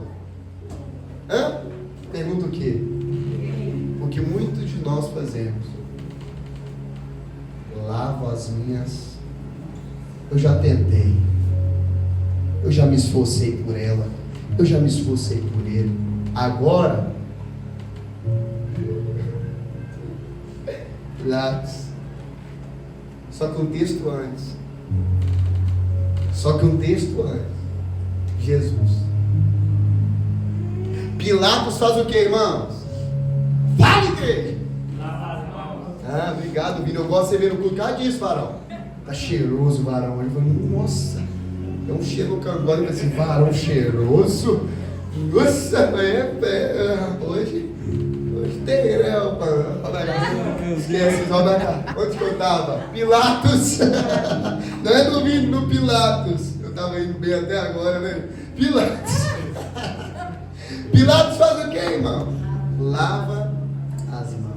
Pergunta o quê? O que muitos de nós fazemos. Lavo as minhas. Eu já tentei. Eu já me esforcei por ela. Eu já me esforcei por ele. Agora, Pilatos. Só que um texto antes. Jesus. Pilatos faz o que, irmãos? Fala, igreja! Obrigado, Vini. Eu gosto de você ver no culto. Cadê disso, varão? Tá cheiroso, varão. Ele falou, nossa, é um cheiro que agora ele assim, varão cheiroso. Nossa, hoje tem, né? Esquece, olha cá. Onde que eu tava? Pilatos. Não é no Vini, no Pilatos. Eu tava indo bem até agora, né? Pilatos. Pilatos faz o que, irmão? Lava as mãos.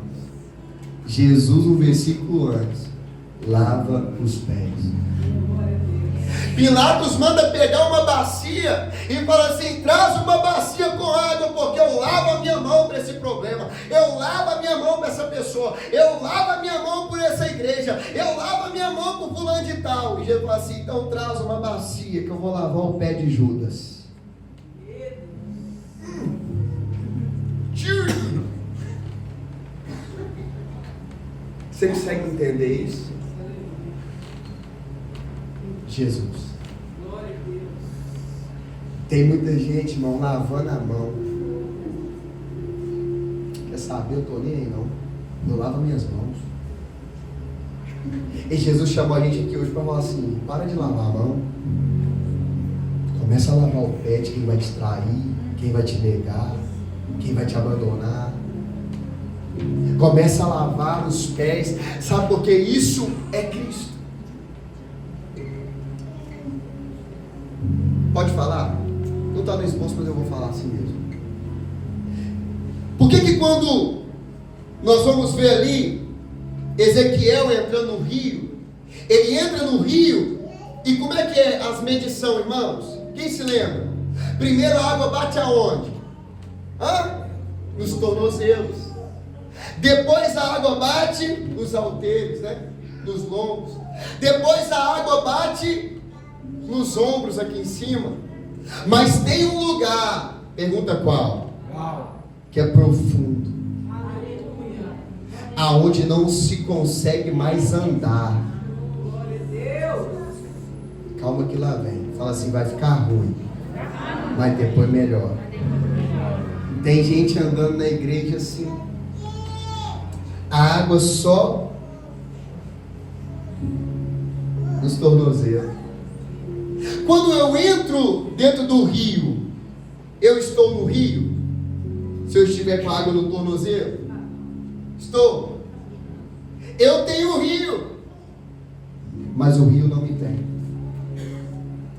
Jesus, um versículo antes, lava os pés. Pilatos manda pegar uma bacia e fala assim, traz uma bacia com água, porque eu lavo a minha mão para esse problema, eu lavo a minha mão para essa pessoa, eu lavo a minha mão por essa igreja, eu lavo a minha mão por fulano de tal. E Jesus fala assim, então traz uma bacia que eu vou lavar o pé de Judas. Você consegue entender isso? Jesus. Tem muita gente, irmão, lavando a mão. Quer saber? Eu estou nem aí, não. Eu lavo minhas mãos. E Jesus chamou a gente aqui hoje para falar assim, para de lavar a mão. Começa a lavar o pé de quem vai te trair, quem vai te negar, quem vai te abandonar. Começa a lavar os pés. Sabe por que isso é Cristo? Pode falar? Não está no esboço, mas eu vou falar assim mesmo. Por que quando nós vamos ver ali Ezequiel entrando no rio, ele entra no rio e como é que é as medições, irmãos? Quem se lembra? Primeiro a água bate aonde? Nos tornozelos. Depois a água bate nos halteres, né? Nos lombos. Depois a água bate nos ombros aqui em cima. Mas tem um lugar, pergunta qual? Que é profundo. Aonde não se consegue mais andar. Calma que lá vem. Fala assim, vai ficar ruim, mas depois melhor. Tem gente andando na igreja assim, a água só nos tornozelos. Quando eu entro dentro do rio, eu estou no rio? Se eu estiver com a água no tornozelo? Estou. Eu tenho o rio, mas o rio não me tem.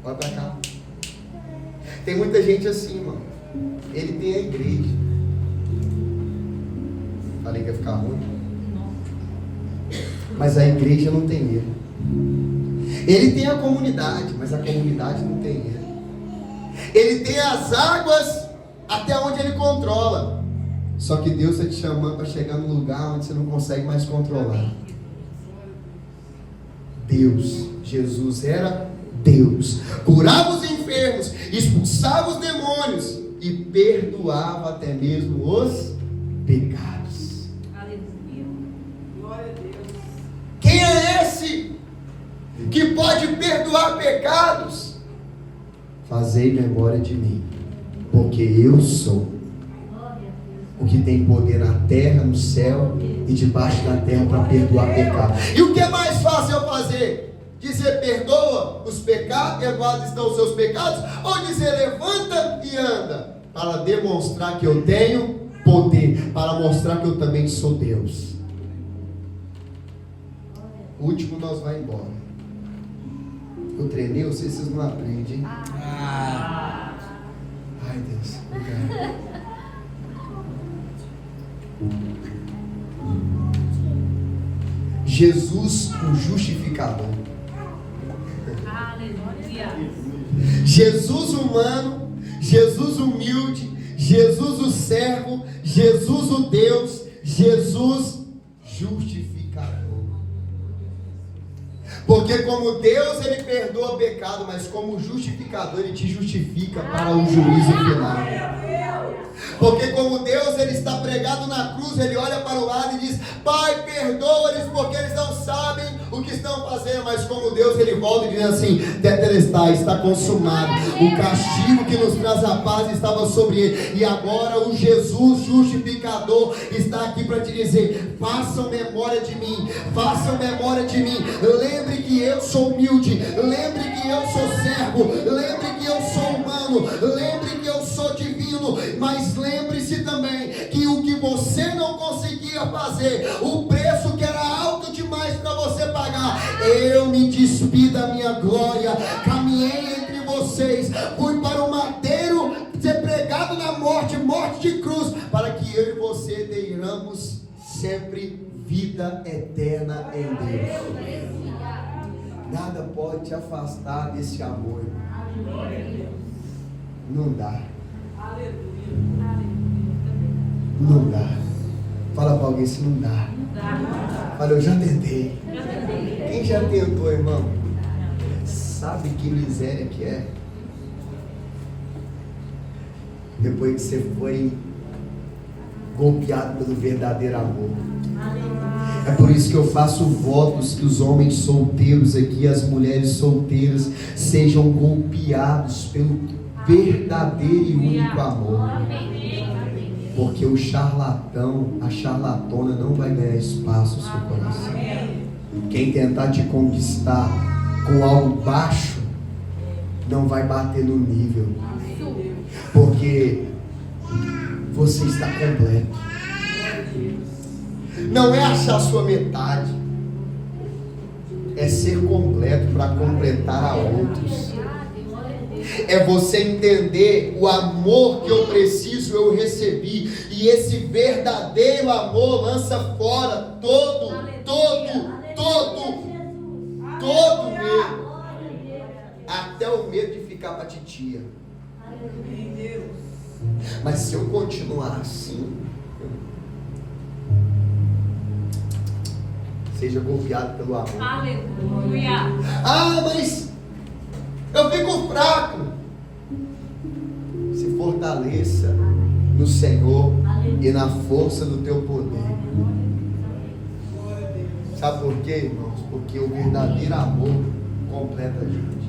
Olha para cá. Tem muita gente assim, mano. Ele tem a igreja. Falei que ia ficar ruim. Mas a igreja não tem ele. Ele tem a comunidade, mas a comunidade não tem ele. Ele tem as águas até onde ele controla. Só que Deus está te chamando para chegar num lugar onde você não consegue mais controlar. Deus, Jesus era Deus. Curava os enfermos, expulsava os demônios e perdoava até mesmo os pecados. Aleluia. Glória a Deus. Quem é esse que pode perdoar pecados? Fazei memória de mim, porque eu sou o que tem poder na terra, no céu e debaixo da terra para perdoar pecados. E o que é mais fácil eu fazer? Dizer perdoa os pecados, perdoados estão os seus pecados, ou dizer levanta e anda, para demonstrar que eu tenho poder, para mostrar que eu também sou Deus. O último nós vai embora. Eu treinei, eu sei se vocês não aprendem. Ai, Deus, obrigado. Jesus, o justificador. Jesus humano, Jesus humilde, Jesus o servo, Jesus o Deus, Jesus justificador. Porque como Deus ele perdoa o pecado, mas como justificador ele te justifica para o juízo final. Porque como Deus ele está pregado na cruz, ele olha para o lado e diz: Pai, perdoa-lhes porque eles não sabem o que estão fazendo. Mas como Deus ele volta e diz assim: Tetelestai, está consumado. O castigo que nos traz a paz estava sobre ele. E agora o Jesus justificador está aqui para te dizer: façam memória de mim, façam memória de mim. Lembre que eu sou humilde, lembre que eu sou servo, lembre que eu sou humano, lembre que eu sou divino. Mas lembre-se também que o que você não conseguia fazer, o preço que era alto demais para você pagar, eu me despi da minha glória, caminhei entre vocês, fui para o madeiro ser pregado na morte, morte de cruz, para que eu e você tenhamos sempre vida eterna em Deus. Nada pode te afastar desse amor. Não dá. Não dá. Fala para alguém se não dá. Fala, eu já tentei. Quem já tentou, irmão? Sabe que miséria que é? Depois que você foi golpeado pelo verdadeiro amor. É por isso que eu faço votos que os homens solteiros aqui, as mulheres solteiras, sejam golpeados pelo verdadeiro e único amor. Porque o charlatão, a charlatona não vai ganhar espaço no seu coração. Quem tentar te conquistar com algo baixo, não vai bater no nível. Porque você está completo. Não é achar a sua metade, é ser completo para completar a outros. É você entender o amor que eu preciso, eu recebi. E esse verdadeiro amor lança fora todo medo. Até o medo de ficar para titia. Mas se eu continuar assim, seja golpeado pelo amor. Aleluia. Ah, mas eu fico fraco. Se fortaleça no Senhor e na força do teu poder. Sabe por quê, irmãos? Porque o verdadeiro amor completa a gente.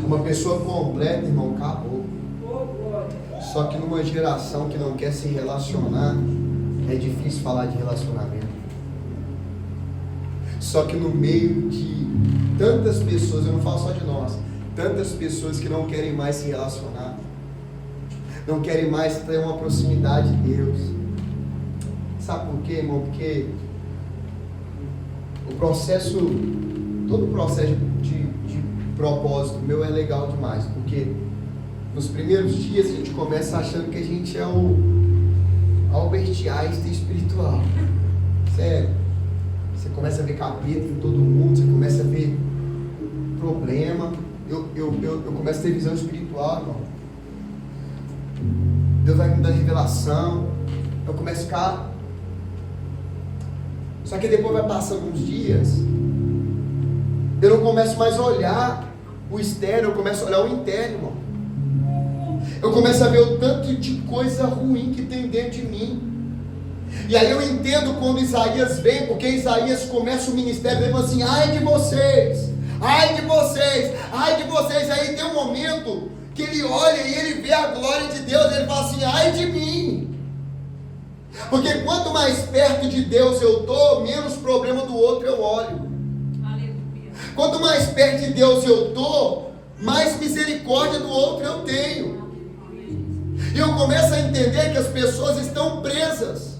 Uma pessoa completa, irmão, acabou. Só que numa geração que não quer se relacionar, é difícil falar de relacionamento. Só que no meio de tantas pessoas, eu não falo só de nós, tantas pessoas que não querem mais se relacionar, não querem mais ter uma proximidade de Deus. Sabe por quê, irmão? Porque todo o processo de propósito meu é legal demais. Porque nos primeiros dias a gente começa achando que a gente é o Albert Einstein espiritual. Sério. Você começa a ver capeta em todo mundo, você começa a ver problema. Eu começo a ter visão espiritual, irmão. Deus vai me dar revelação. Eu começo a ficar. Só que depois vai passando uns dias, eu não começo mais a olhar o externo, eu começo a olhar o interno, irmão. Eu começo a ver o tanto de coisa ruim que tem dentro de mim. E aí eu entendo quando Isaías vem, porque Isaías começa o ministério dele e fala assim: ai de vocês, ai de vocês, ai de vocês. Aí tem um momento que ele olha e ele vê a glória de Deus, ele fala assim: ai de mim. Porque quanto mais perto de Deus eu estou, menos problema do outro eu olho. Aleluia. Quanto mais perto de Deus eu estou, mais misericórdia do outro eu tenho. E eu começo a entender que as pessoas estão presas.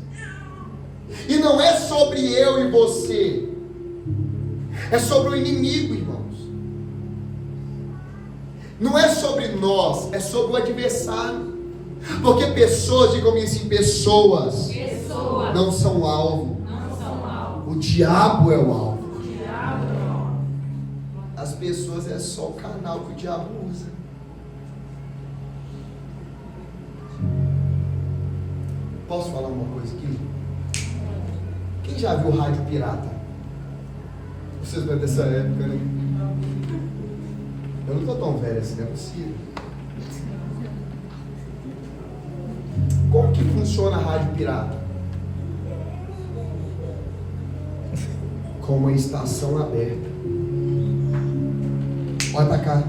E não é sobre eu e você. É sobre o inimigo, irmãos. Não é sobre nós, é sobre o adversário. Porque pessoas, digam assim, pessoas não são alvo. O diabo é o alvo. As pessoas é só o canal que o diabo usa. Posso falar uma coisa aqui? Quem já viu rádio pirata? Vocês vão dessa época, né? Eu não estou tão velho assim, não é possível. Como que funciona a rádio pirata? Com uma estação aberta. Olha pra cá.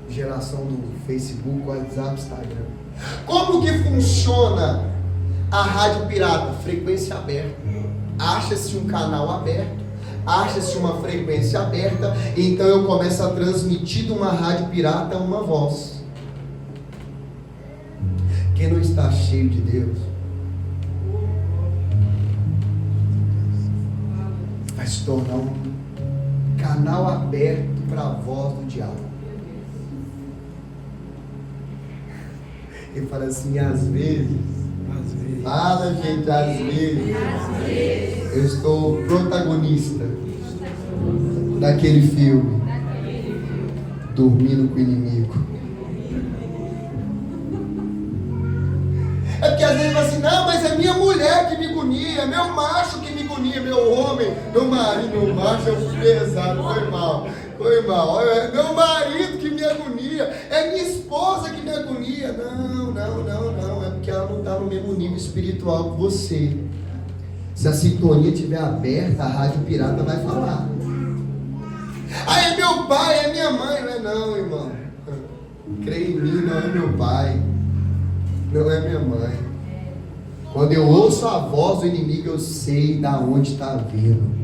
Geração do Facebook, WhatsApp, Instagram. Como que funciona a rádio pirata? Frequência aberta. Acha-se um canal aberto, acha-se uma frequência aberta, então eu começo a transmitir de uma rádio pirata uma voz. Quem não está cheio de Deus vai se tornar um canal aberto para a voz do diabo. Ele fala assim, às vezes. Fala, gente, às vezes. Eu estou protagonista daquele filme, dormindo com o inimigo. É porque às vezes fala assim, não, mas é minha mulher que me agonia, é meu macho que me agonia, meu homem, meu marido, meu macho é um pesado, foi mal. É meu marido que me agonia, é minha esposa que me agonia. Não, é porque ela não está no mesmo nível espiritual que você. Se a sintonia estiver aberta, a rádio pirata vai falar. Ah, é meu pai, é minha mãe. Não é não, irmão. Creia em mim, não é meu pai, não é minha mãe. Quando eu ouço a voz do inimigo, eu sei da onde está vindo.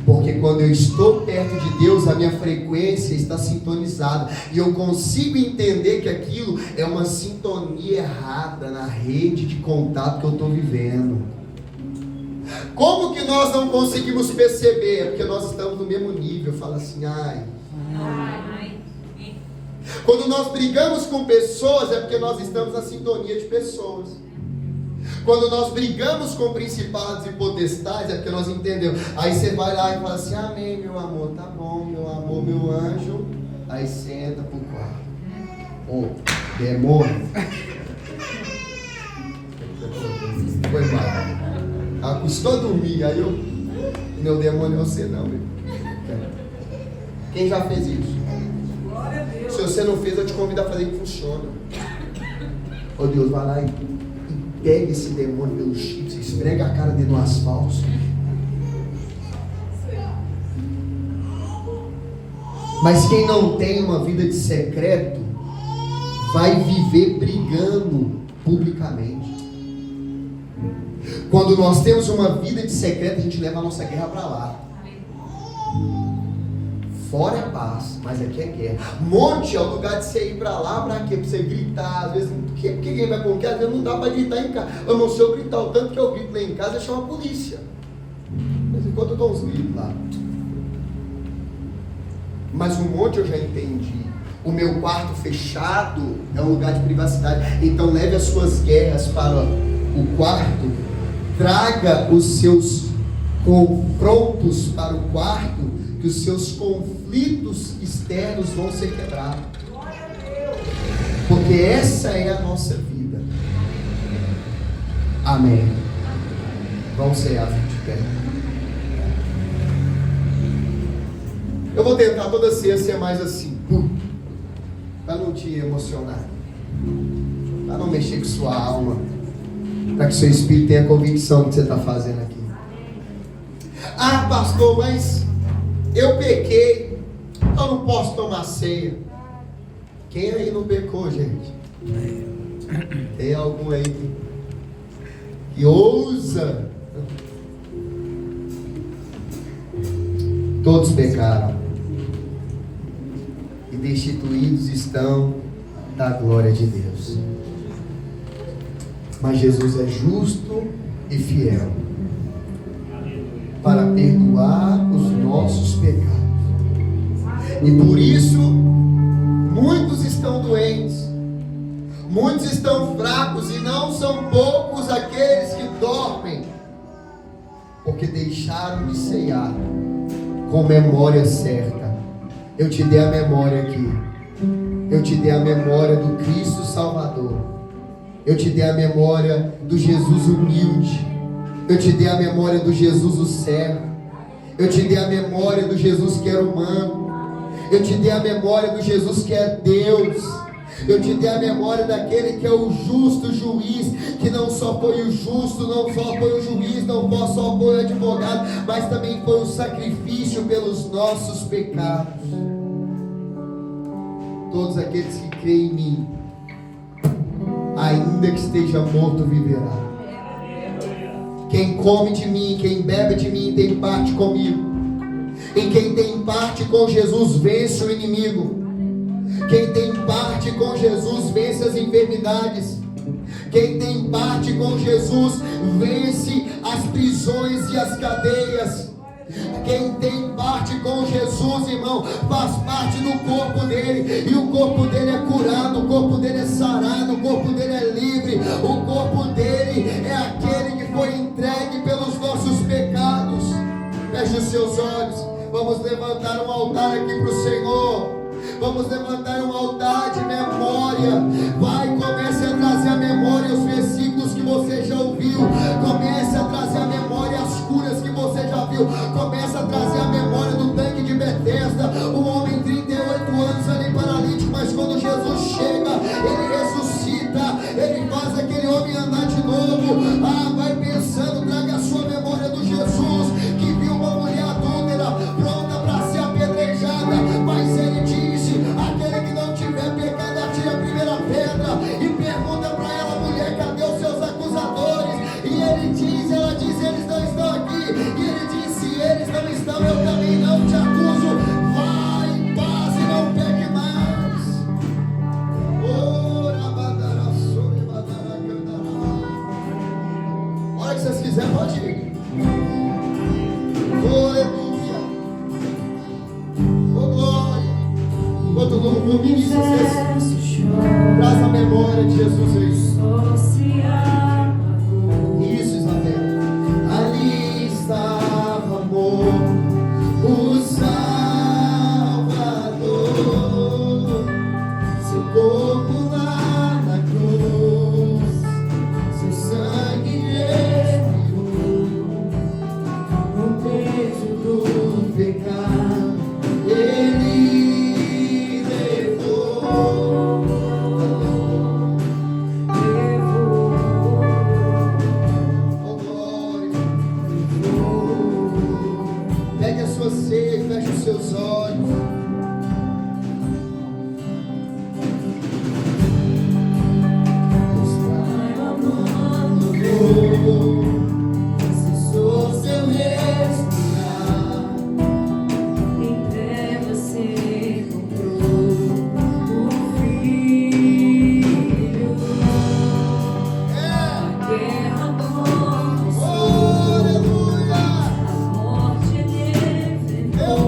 Porque quando eu estou perto de Deus, a minha frequência está sintonizada. E eu consigo entender que aquilo é uma sintonia errada na rede de contato que eu estou vivendo. Como que nós não conseguimos perceber? É porque nós estamos no mesmo nível. Fala assim, ai. Quando nós brigamos com pessoas, é porque nós estamos na sintonia de pessoas. Quando nós brigamos com principados e potestades, é porque nós entendemos. Aí você vai lá e fala assim, amém, meu amor, tá bom, meu amor, meu anjo. Aí senta pro quarto. Ô, demônio. Foi mal. Ela custou dormir, aí eu... Meu demônio é você não, meu. Quem já fez isso? Glória a Deus. Se você não fez, eu te convido a fazer que funciona. Ô Deus, vai lá e pega esse demônio pelo chifre, esfrega a cara dele no asfalto. Mas quem não tem uma vida de secreto vai viver brigando publicamente. Quando nós temos uma vida de secreto, a gente leva a nossa guerra para lá. Fora é paz, mas aqui é guerra. Monte é o lugar de você ir para lá, para quê? Para você gritar. Às vezes, porque quem vai com que? Às vezes não dá para gritar em casa. Eu não sei eu gritar o tanto que eu grito lá em casa, eu chamo a polícia. Mas enquanto eu dou uns gritos lá. Mas o monte eu já entendi. O meu quarto fechado é um lugar de privacidade. Então leve as suas guerras para o quarto. Traga os seus confrontos para o quarto, que os seus conflitos externos vão ser quebrados. Porque essa é a nossa vida. Amém. Vamos ser a de pé. Eu vou tentar toda ceia ser mais assim, para não te emocionar, para não mexer com sua alma, para que seu espírito tenha convicção do que você está fazendo aqui. Ah, pastor, mas eu pequei, então não posso tomar ceia. Quem aí não pecou, gente? Tem algum aí que ousa? Todos pecaram e destituídos estão da glória de Deus. Mas Jesus é justo e fiel para perdoar os nossos pecados. E por isso, muitos estão doentes, muitos estão fracos, e não são poucos aqueles que dormem, porque deixaram de ceiar com memória certa. Eu te dei a memória aqui. Eu te dei a memória do Cristo Salvador. Eu te dei a memória do Jesus humilde. Eu te dei a memória do Jesus o servo. Eu te dei a memória do Jesus que era humano. Eu te dei a memória do Jesus que é Deus. Eu te dei a memória daquele que é o justo juiz, que não só foi o justo, não só foi o juiz, não só foi o advogado, mas também foi o sacrifício pelos nossos pecados. Todos aqueles que creem em mim, ainda que esteja morto, viverá. Quem come de mim, quem bebe de mim, tem parte comigo. E quem tem parte com Jesus vence o inimigo. Quem tem parte com Jesus vence as enfermidades. Quem tem parte com Jesus vence as prisões e as cadeias. Quem tem parte com Jesus, irmão, faz parte do corpo dele. E o corpo dele é curado, o corpo dele é sarado, o corpo dele é livre. O corpo dele é aquele que foi entregue pelos nossos pecados. Feche os seus olhos. Vamos levantar um altar aqui para o Senhor. Vamos levantar um altar de memória. Vai, comece a trazer à memória os versículos que você já ouviu. Comece a trazer à memória as curas que você já viu. Comece a trazer à memória do tanque de Betesda. O homem 38 anos ali paralítico, mas quando Jesus chega, ele ressuscita. Ele faz aquele homem andar de novo. Ah, vai pensando, traga a sua memória do Jesus que viu uma mulher adúltera pronta para ser apedrejada, mas ele disse: aquele que não tiver pecado, atire a primeira pedra. E pergunta para ela: mulher, cadê os seus acusadores? E ela diz: eles não estão aqui. E ele disse: eles não estão, eu também não te acuso. Vai em paz e não peque mais. Olha, que vocês quiserem, pode ir. Aleluia. Oh, glória. Enquanto o louvor ministra, vocês traz a memória de Jesus aí. Isso, Isabel. Ali estava morto o Salvador, seu corpo lá na cruz, seu sangue expirou, o peso do pecado ele levou. Oh, glória. Pegue a sua ceia e feche os seus olhos. Cessou seu respirar, em trevas se encontrou o Filho. A guerra começou, aleluia. A morte ele enfrentou.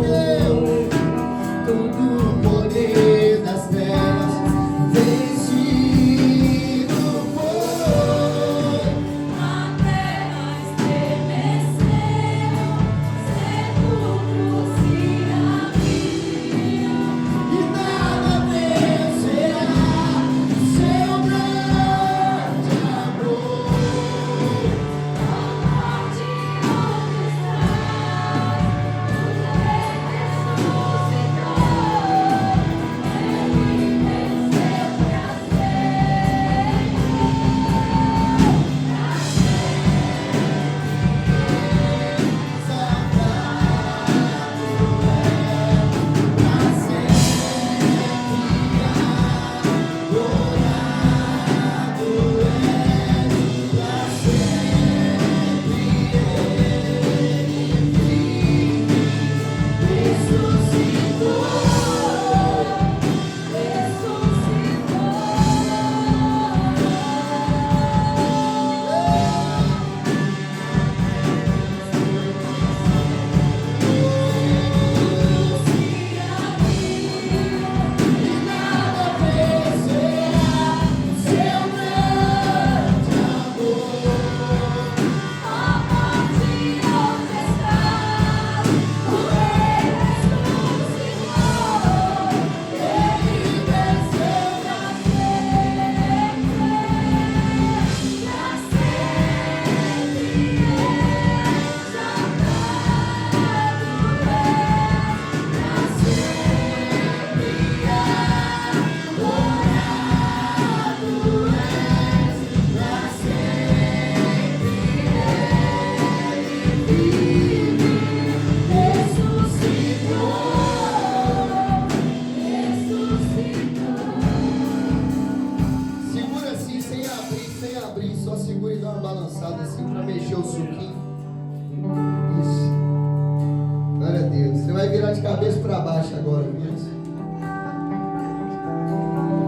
baixo agora, vira.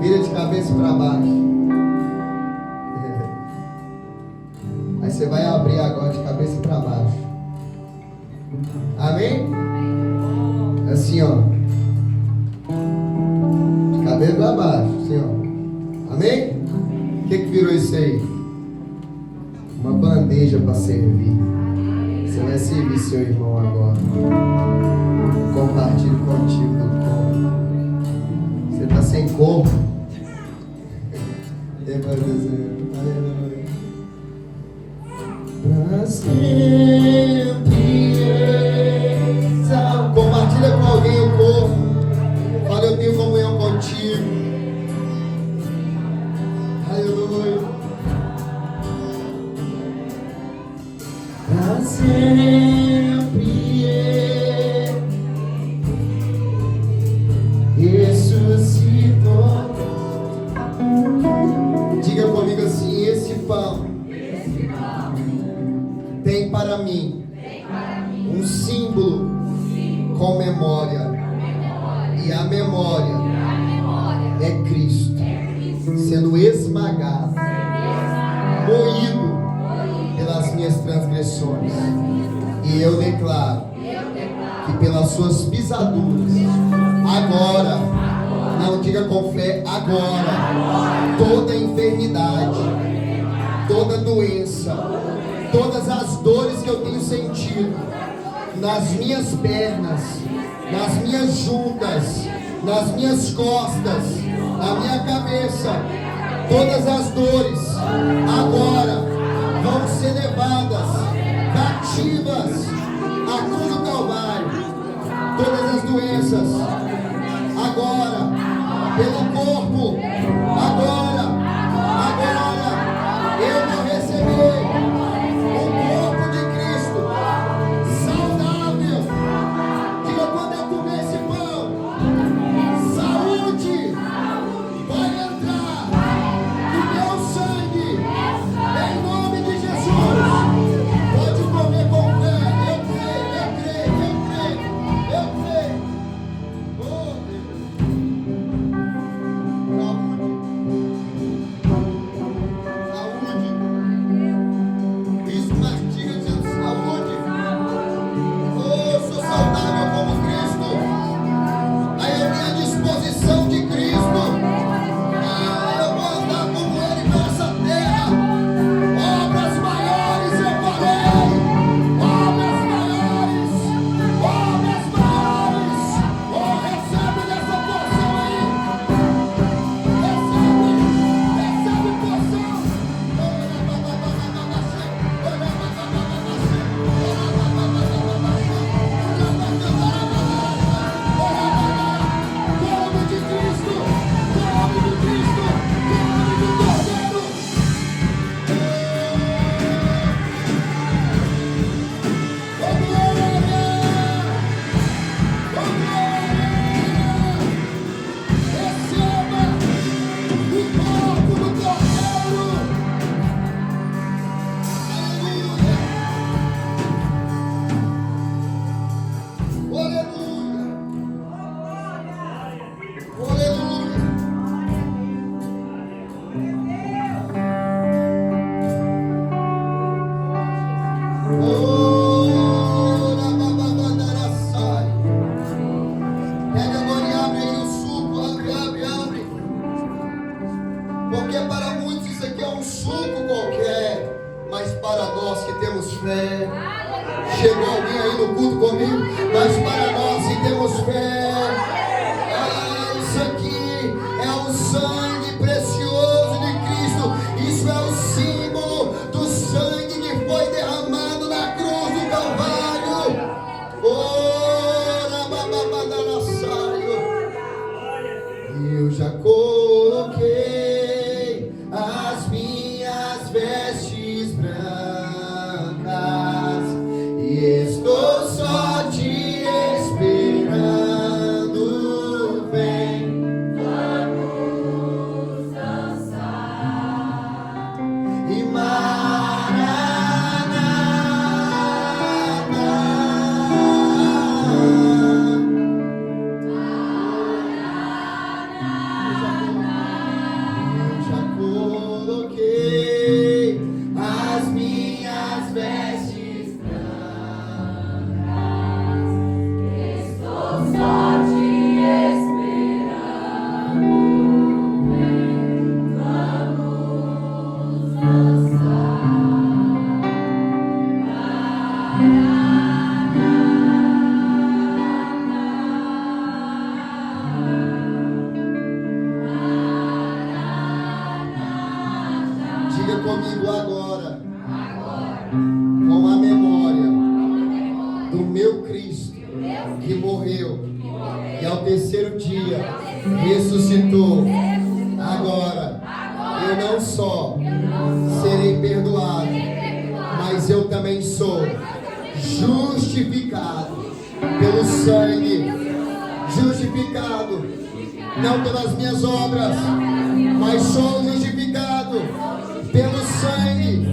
Vira de cabeça para baixo. Aí você vai abrir agora de cabeça para baixo. Amém? Assim, ó. De cabeça para baixo, assim, ó. Amém? O que virou isso aí? Uma bandeja para servir. Você vai servir seu irmão agora. Compartilhe contigo do corpo. Você está sem corpo. Para sempre. Compartilha com alguém o corpo. Fala, eu tenho comunhão contigo. Aleluia. Para sempre ressuscitou. Diga comigo assim: esse pão tem para mim um símbolo com memória, e a memória é Cristo sendo esmagado, moído pelas minhas transgressões, e eu declaro que pelas suas pisaduras, agora, não diga com fé, agora, toda enfermidade, toda doença, todas as dores que eu tenho sentido nas minhas pernas, nas minhas juntas, nas minhas costas, na minha cabeça, todas as dores agora vão ser levadas cativas à cruz do Calvário. Todas as doenças agora, pelo corpo, agora eu vou receber o corpo de Cristo saudável. Diga, quando eu comer esse pão, saúde vai entrar no meu sangue, em nome de Jesus. Pode comer com fé. Eu creio. Oh, saúde. Isso mastiga de saúde. Oh, sou saudável como Cristo. Aí eu tenho a disposição de Cristo. Eu vou andar como Ele nessa terra. Obras maiores eu farei. Obras maiores. Oh, recebe dessa porção aí. Recebe porção. Nome de Cristo, nome do Cordeiro. Oh, glória! Oh, glória! Receba o corpo do Cordeiro. Aleluia! Aleluia! Pega agora e abre aí o suco, abre. Porque para muitos isso aqui é um suco qualquer, mas para nós que temos fé, chegou alguém aí no culto comigo, mas para nós que temos fé, isso aqui é o sangue precioso de Cristo, isso é o símbolo do sangue que foi derramado na cruz do Calvário. Eu já coloquei as minhas vestes brancas e estou só te esperando. Cristo, que morreu e ao terceiro dia ressuscitou. Agora, eu não só serei perdoado, mas eu também sou justificado pelo sangue. Justificado, não pelas minhas obras, mas sou justificado pelo sangue.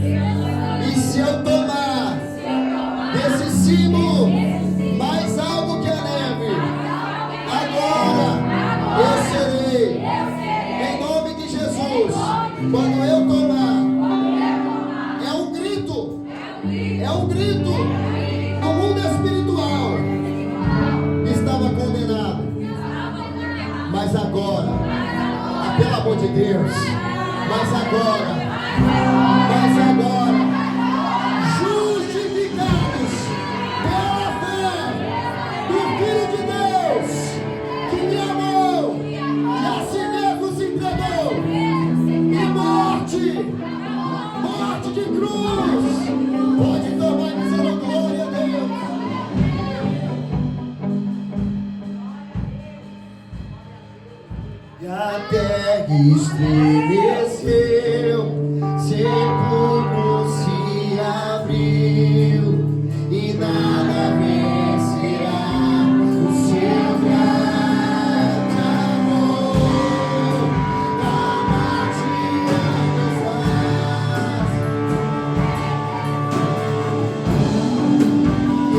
E se eu tomar desse símbolo mais algo que a neve, agora eu serei, em nome de Jesus. Quando eu tomar, é um grito, no mundo espiritual estava condenado, mas agora, pelo amor de Deus, mas agora, justificados pela fé do Filho de Deus, que me amou e a si mesmo se entregou, e morte de cruz, pode tomar dizendo glória a Deus. E a terra estremeceu, sepulcro se abriu, e nada vencerá o seu grande amor. A morte não faz,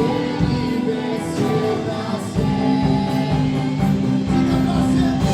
ele venceu pra sempre. Fica pra sempre.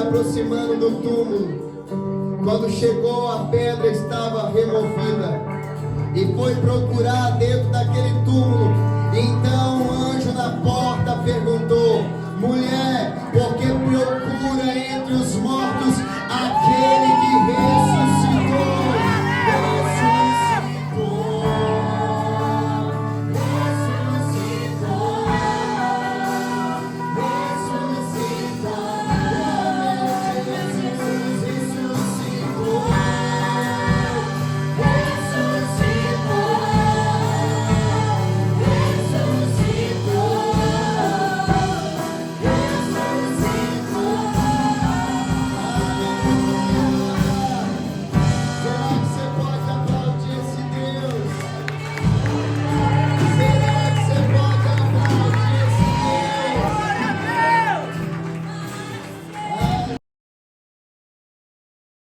Aproximando do túmulo, quando chegou, a pedra estava removida e foi procurar dentro daquele túmulo. Então o anjo na porta perguntou: